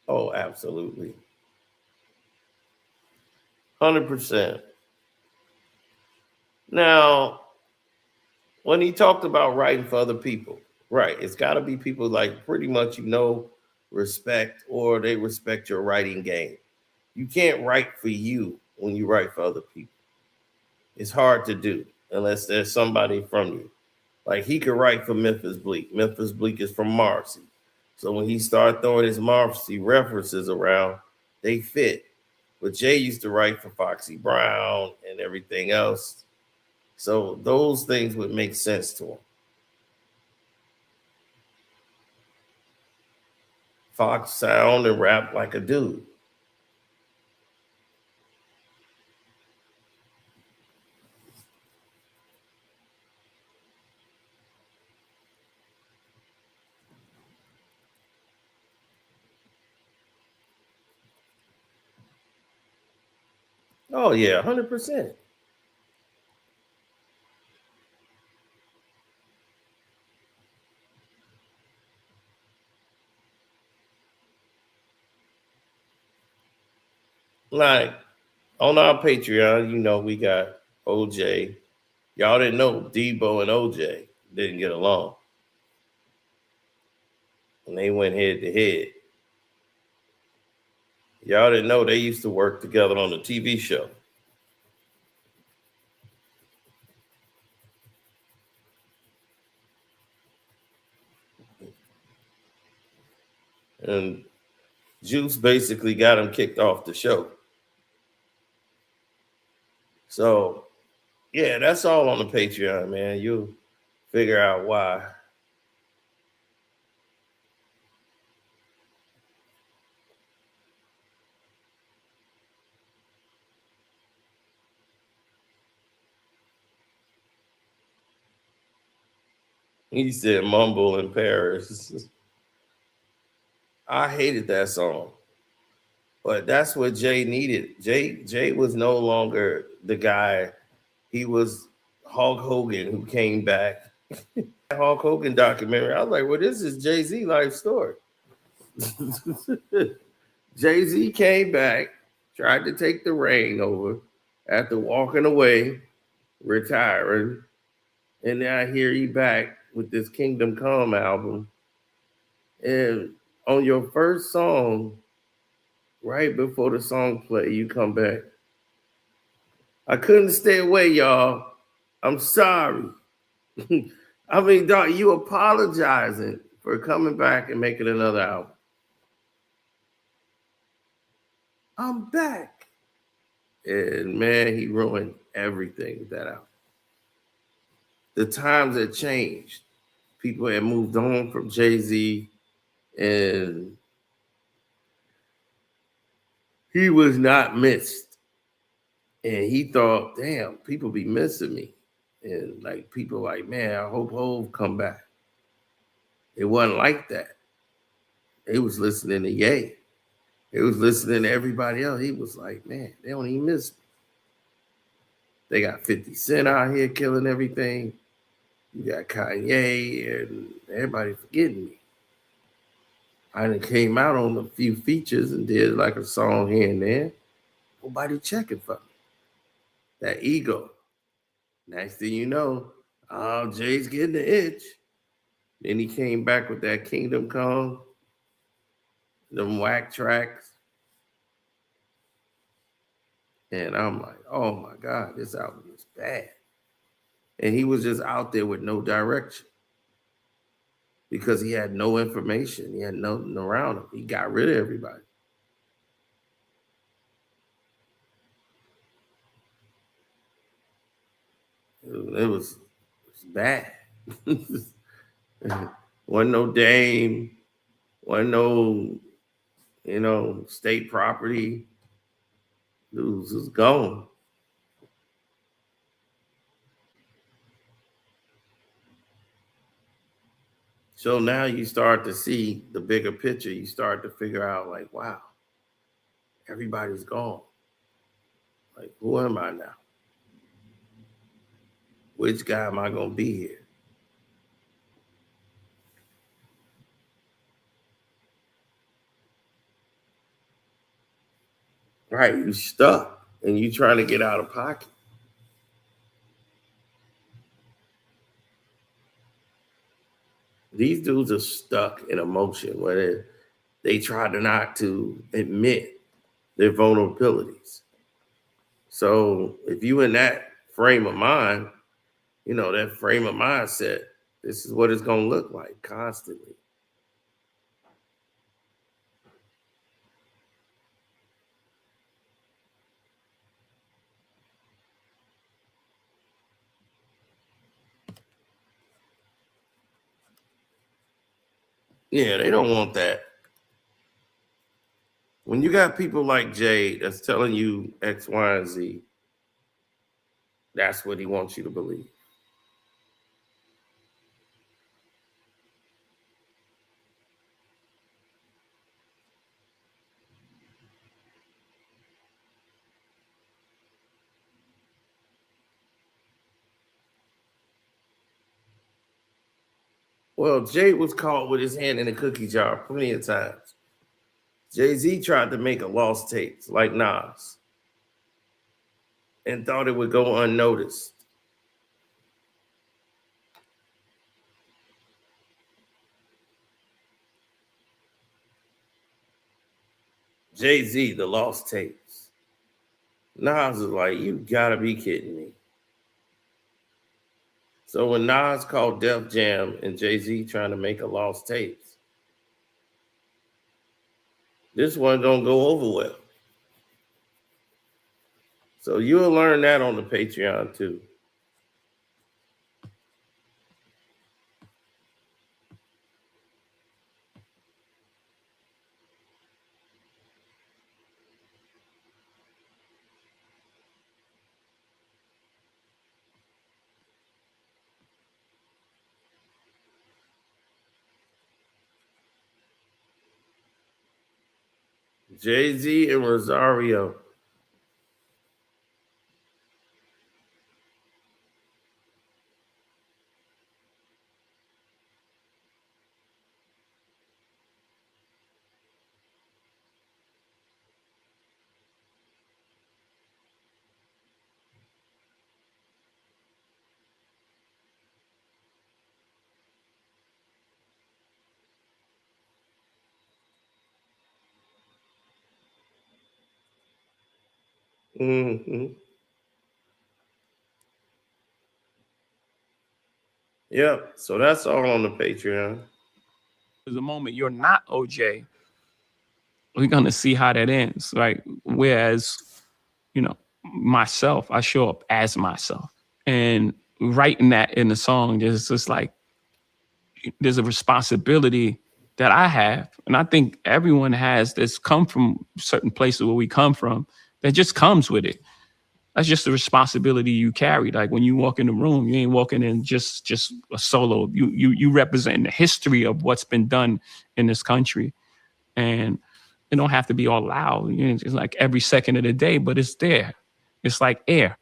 Oh, absolutely. 100%. Now, when he talked about writing for other people, right, it's got to be people like pretty much, you know, respect, or they respect your writing game. You can't write for you when you write for other people. It's hard to do unless there's somebody from you. Like he could write for Memphis Bleak. Memphis Bleak is from Marcy. So when he started throwing his Marcy references around, they fit. But Jay used to write for Foxy Brown and everything else. So those things would make sense to him. Fox sound and rap like a dude. Oh yeah, 100%. Like on our Patreon, you know, we got OJ. Y'all didn't know Debo and OJ didn't get along. And they went head to head. Y'all didn't know they used to work together on the TV show. And Juice basically got him kicked off the show. So, yeah, that's all on the Patreon, man. You'll figure out why. He said Mumble in Paris. I hated that song. But that's what Jay needed. Jay was no longer the guy. He was Hulk Hogan who came back. Hulk Hogan documentary. I was like, well, this is Jay-Z life story. Jay-Z came back, tried to take the reign over after walking away, retiring. And now here he back with this Kingdom Come album. And on your first song, right before the song play, you come back. I couldn't stay away, y'all. I'm sorry. I mean, dog, you apologizing for coming back and making another album. I'm back. And man, he ruined everything with that album. The times had changed. People had moved on from Jay-Z, and he was not missed. And he thought, damn, people be missing me. And like people like, man, I hope Hov come back. It wasn't like that. They was listening to Ye. They was listening to everybody else. He was like, man, they don't even miss me. They got 50 Cent out here killing everything. You got Kanye and everybody forgetting me. I done came out on a few features and did like a song here and there. Nobody checking for me. That ego. Next thing you know, oh, Jay's getting the itch. Then he came back with that Kingdom Come, them whack tracks. And I'm like, oh my God, this album is bad. And he was just out there with no direction because he had no information. He had nothing around him. He got rid of everybody. It was bad. Wasn't no Dame, wasn't no, state property. Dudes was gone. So now you start to see the bigger picture. You start to figure out, like, wow, everybody's gone. Like, who am I now? Which guy am I going to be here? Right, you stuck and you trying to get out of pocket. These dudes are stuck in emotion where they try to not to admit their vulnerabilities. So if you in that frame of mind, that frame of mindset, this is what it's going to look like constantly. Yeah, they don't want that. When you got people like Jay that's telling you X, Y, and Z, that's what he wants you to believe. Well, Jay was caught with his hand in a cookie jar plenty of times. Jay-Z tried to make a lost tapes like Nas and thought it would go unnoticed. Jay-Z, the lost tapes. Nas is like, you gotta be kidding me. So when Nas called Def Jam and Jay-Z trying to make a lost tapes, this one don't go over well. So you'll learn that on the Patreon too. Jay-Z and Rosario. Mm-hmm. Yep. So that's all on the Patreon. The moment you're not OJ, we're gonna see how that ends, right? Whereas, myself, I show up as myself, and writing that in the song is just like there's a responsibility that I have, and I think everyone has that's come from certain places where we come from that just comes with it. That's just the responsibility you carry. Like when you walk in the room, you ain't walking in just a solo. You represent the history of what's been done in this country, and it don't have to be all loud. It's like every second of the day, but it's there. It's like air.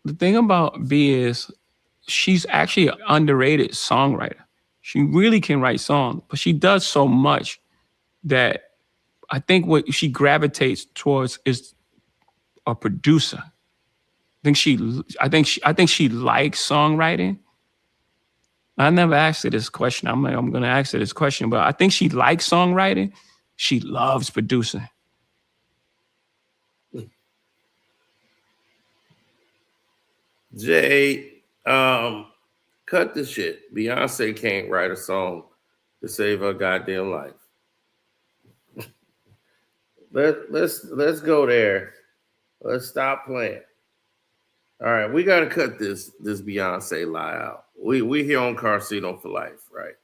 The thing about B is she's actually an underrated songwriter. She really can write songs, but she does so much that I think what she gravitates towards is a producer. I think she likes songwriting. I never asked her this question. I'm going to ask her this question, but I think she likes songwriting. She loves producing. Jay, cut the shit. Beyonce can't write a song to save her goddamn life. Let's go there. Let's stop playing. All right, we gotta cut this Beyonce lie out. We here on Carcino for life, right?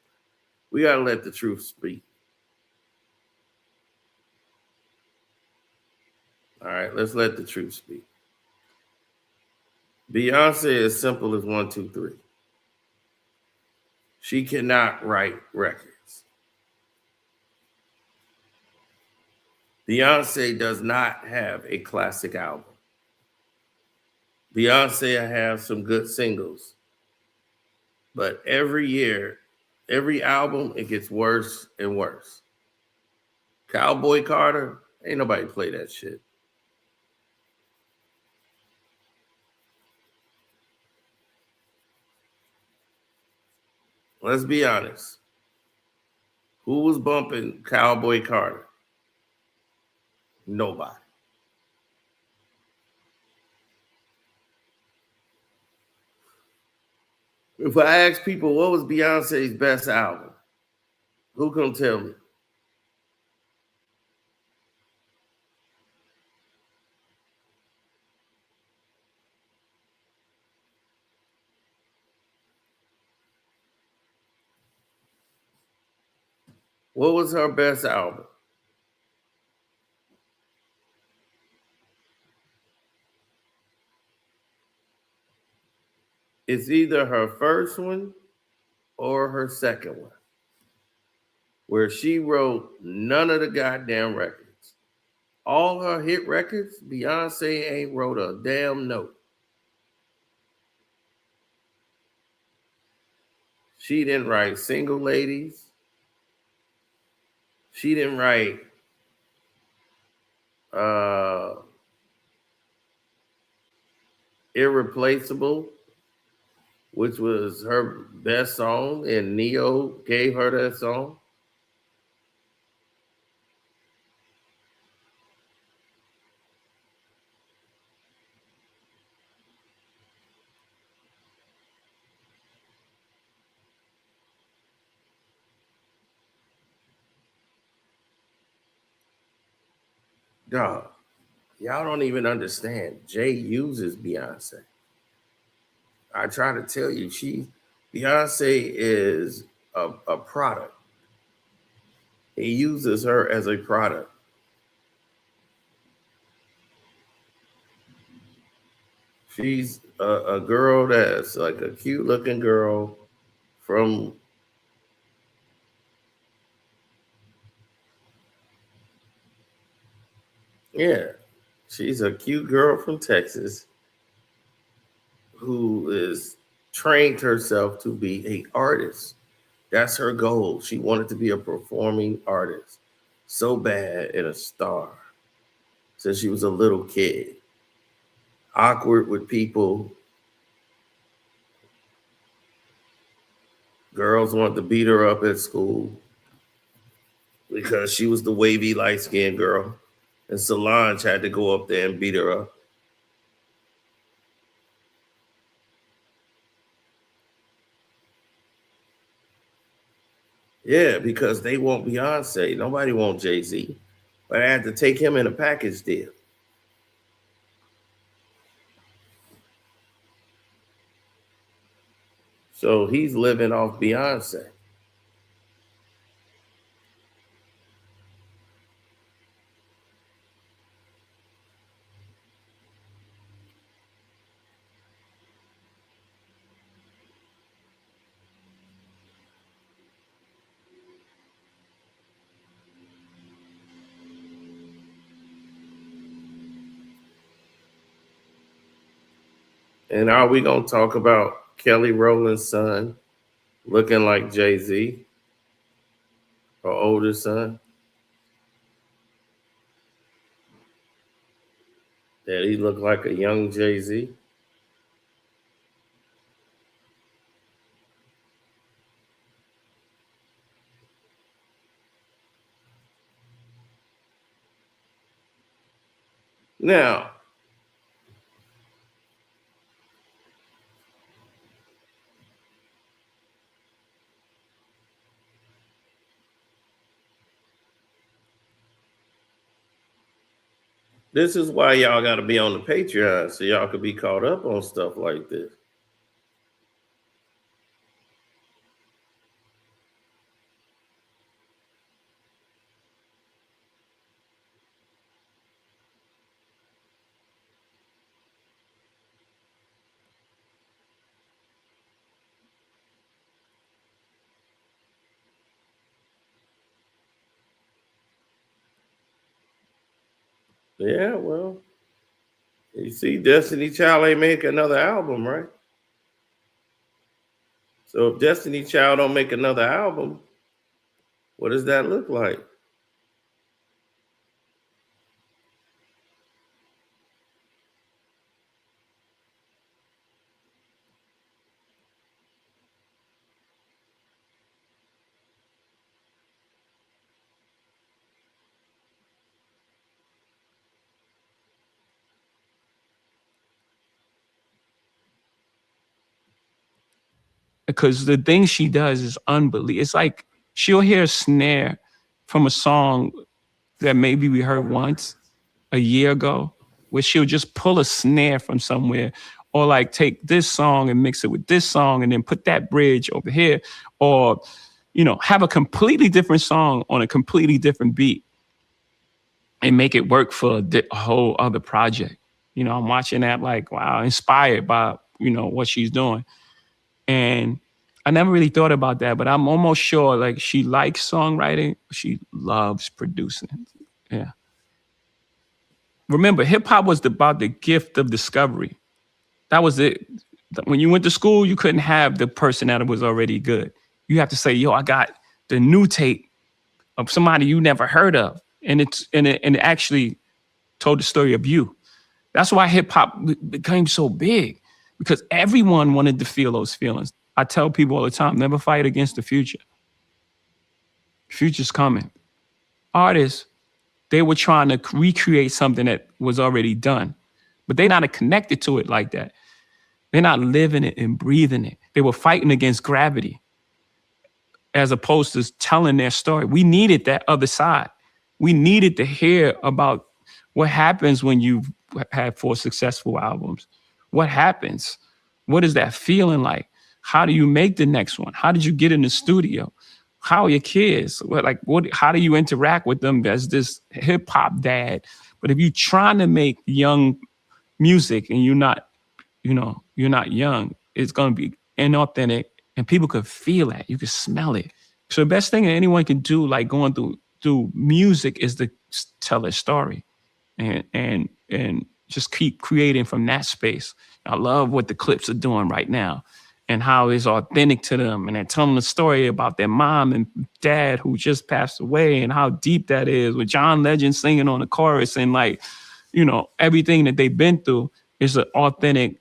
We gotta let the truth speak. All right, let's let the truth speak. Beyonce is simple as 1, 2, 3. She cannot write records. Beyonce does not have a classic album. Beyonce has some good singles. But every year, every album, it gets worse and worse. Cowboy Carter, ain't nobody play that shit. Let's be honest. Who was bumping Cowboy Carter? Nobody. If I ask people what was Beyonce's best album, who can tell me? What was her best album? It's either her first one or her second one, where she wrote none of the goddamn records. All her hit records, Beyonce ain't wrote a damn note. She didn't write Single Ladies. She didn't write Irreplaceable, which was her best song, and Neo gave her that song. Dog, y'all don't even understand. Jay uses Beyonce. I try to tell you, Beyonce is a product. He uses her as a product. She's a girl that's like a cute looking girl from she's a cute girl from Texas who is trained herself to be an artist. That's her goal. She wanted to be a performing artist so bad and a star since she was a little kid. Awkward with people. Girls wanted to beat her up at school because she was the wavy, light-skinned girl. And Solange had to go up there and beat her up. Yeah, because they want Beyonce. Nobody wants Jay-Z. But I had to take him in a package deal. So he's living off Beyonce. And are we going to talk about Kelly Rowland's son looking like Jay-Z, her older son. That he looked like a young Jay-Z. Now, this is why y'all got to be on the Patreon so y'all could be caught up on stuff like this. Yeah, well, you see, Destiny Child ain't make another album, right? So if Destiny Child don't make another album, what does that look like? Because the thing she does is unbelievable. It's like she'll hear a snare from a song that maybe we heard once a year ago, where she'll just pull a snare from somewhere, or like take this song and mix it with this song and then put that bridge over here, or, you know, have a completely different song on a completely different beat and make it work for a whole other project. You know, I'm watching that like, wow, inspired by, you know, what she's doing. And I never really thought about that, but I'm almost sure like she likes songwriting. She loves producing. Yeah. Remember, hip hop was about the gift of discovery. That was it. When you went to school, you couldn't have the person that was already good. You have to say, yo, I got the new tape of somebody you never heard of. And it actually told the story of you. That's why hip hop became so big, because everyone wanted to feel those feelings. I tell people all the time, never fight against the future. Future's coming. Artists, they were trying to recreate something that was already done, but they're not connected to it like that. They're not living it and breathing it. They were fighting against gravity as opposed to telling their story. We needed that other side. We needed to hear about what happens when you've had 4 successful albums. What happens? What is that feeling like? How do you make the next one? How did you get in the studio? How are your kids? How do you interact with them as this hip hop dad? But if you're trying to make young music and you're not young, it's going to be inauthentic, and people could feel that. You could smell it. So the best thing that anyone can do, like going through music, is to tell a story and just keep creating from that space. I love what the Clips are doing right now and how it's authentic to them. And they're telling the story about their mom and dad who just passed away, and how deep that is, with John Legend singing on the chorus, and like, you know, everything that they've been through is an authentic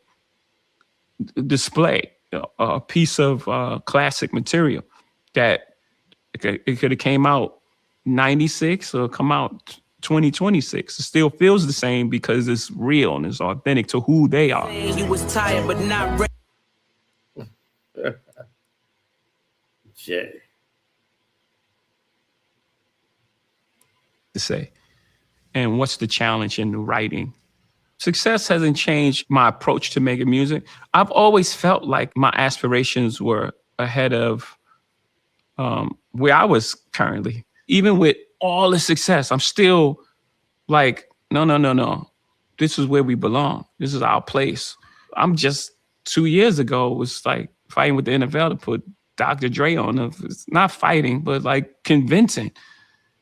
display, a piece of classic material that it could have came out 96 or come out 2026. It still feels the same because it's real and it's authentic to who they are. You was tired, but not ready. Jay. To say. And what's the challenge in the writing? Success hasn't changed my approach to making music. I've always felt like my aspirations were ahead of where I was currently. Even with all the success, I'm still like, no. This is where we belong. This is our place. I'm just 2 years ago was like fighting with the NFL to put Dr. Dre on. It's not fighting, but like convincing.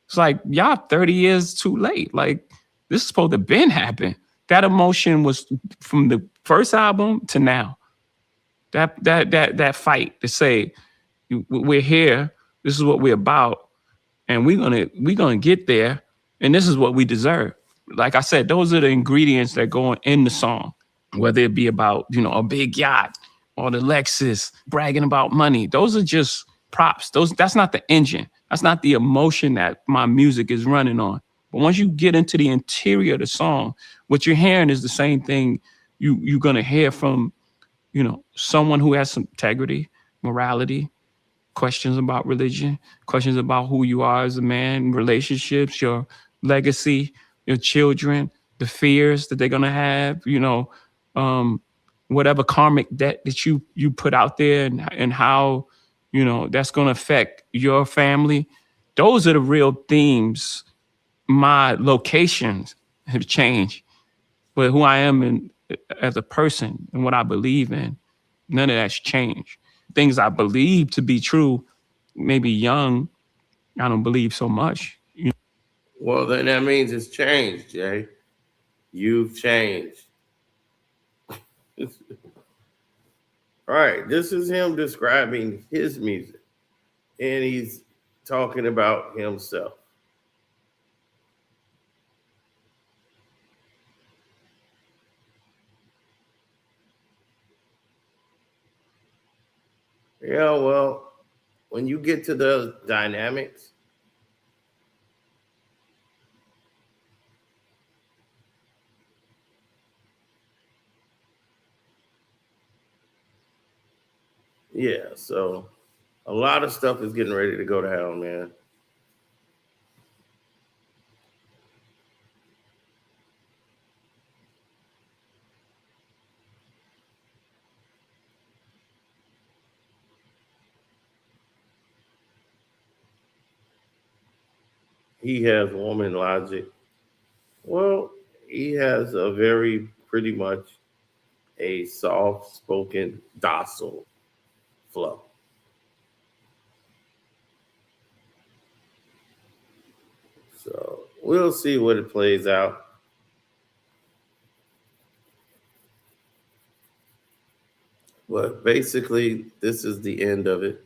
It's like, y'all 30 years too late. Like, this is supposed to been happen. That emotion was from the first album to now. That fight to say, We're here. This is what we're about, and we're gonna get there. And this is what we deserve. Like I said, those are the ingredients that go in the song. Whether it be about a big yacht or the Lexus, bragging about money, those are just props. That's not the engine. That's not the emotion that my music is running on. But once you get into the interior of the song, what you're hearing is the same thing you're gonna hear from someone who has some integrity, morality, questions about religion, questions about who you are as a man, relationships, your legacy, your children, the fears that they're gonna have, whatever karmic debt that you put out there, and how that's gonna affect your family. Those are the real themes. My locations have changed, but who I am as a person and what I believe in, none of that's changed. Things I believe to be true, maybe young, I don't believe so much. Well, then that means it's changed, Jay. You've changed. All right, this is him describing his music, and he's talking about himself. Yeah, well, when you get to the dynamics, yeah, so a lot of stuff is getting ready to go to hell, man. He has woman logic. Well, he has a very pretty much a soft spoken, docile flow. So we'll see what it plays out. But basically, this is the end of it.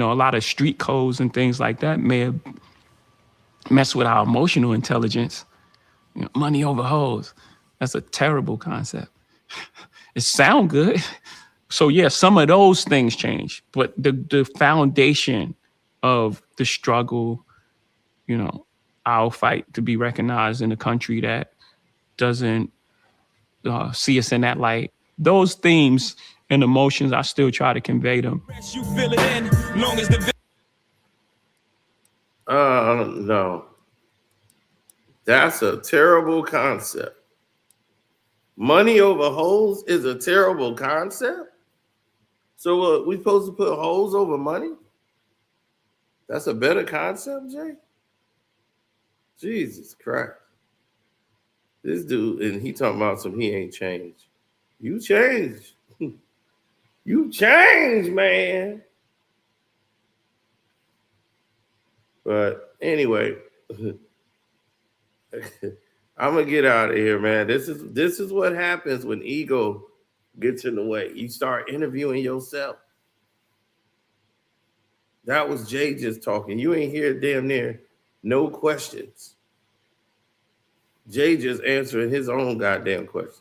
A lot of street codes and things like that may have messed with our emotional intelligence. Money over hoes. That's a terrible concept. It sounds good. So yeah, some of those things change, but the foundation of the struggle, I'll fight to be recognized in a country that doesn't see us in that light. Those themes and emotions, I still try to convey them. You fill it in, long as the No. That's a terrible concept. Money over hoes is a terrible concept. So we supposed to put hoes over money? That's a better concept, Jay? Jesus Christ. This dude, and he talking about he ain't changed. You changed. You changed, man. But anyway, I'm gonna get out of here, man. This is what happens when ego gets in the way. You start interviewing yourself. That was Jay just talking. You ain't hear damn near no questions. Jay just answering his own goddamn questions.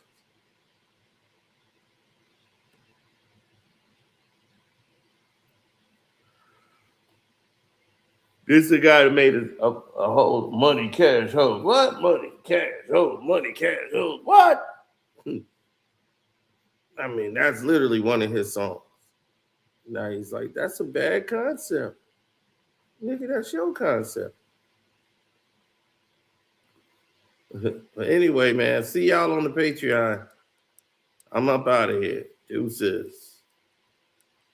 This is the guy that made a whole money, cash, hoe. What? Money, cash, hoe, money, cash, hoe. What? I mean, that's literally one of his songs. Now he's like, that's a bad concept. Nigga, that's your concept. But anyway, man, see y'all on the Patreon. I'm up out of here. Deuces.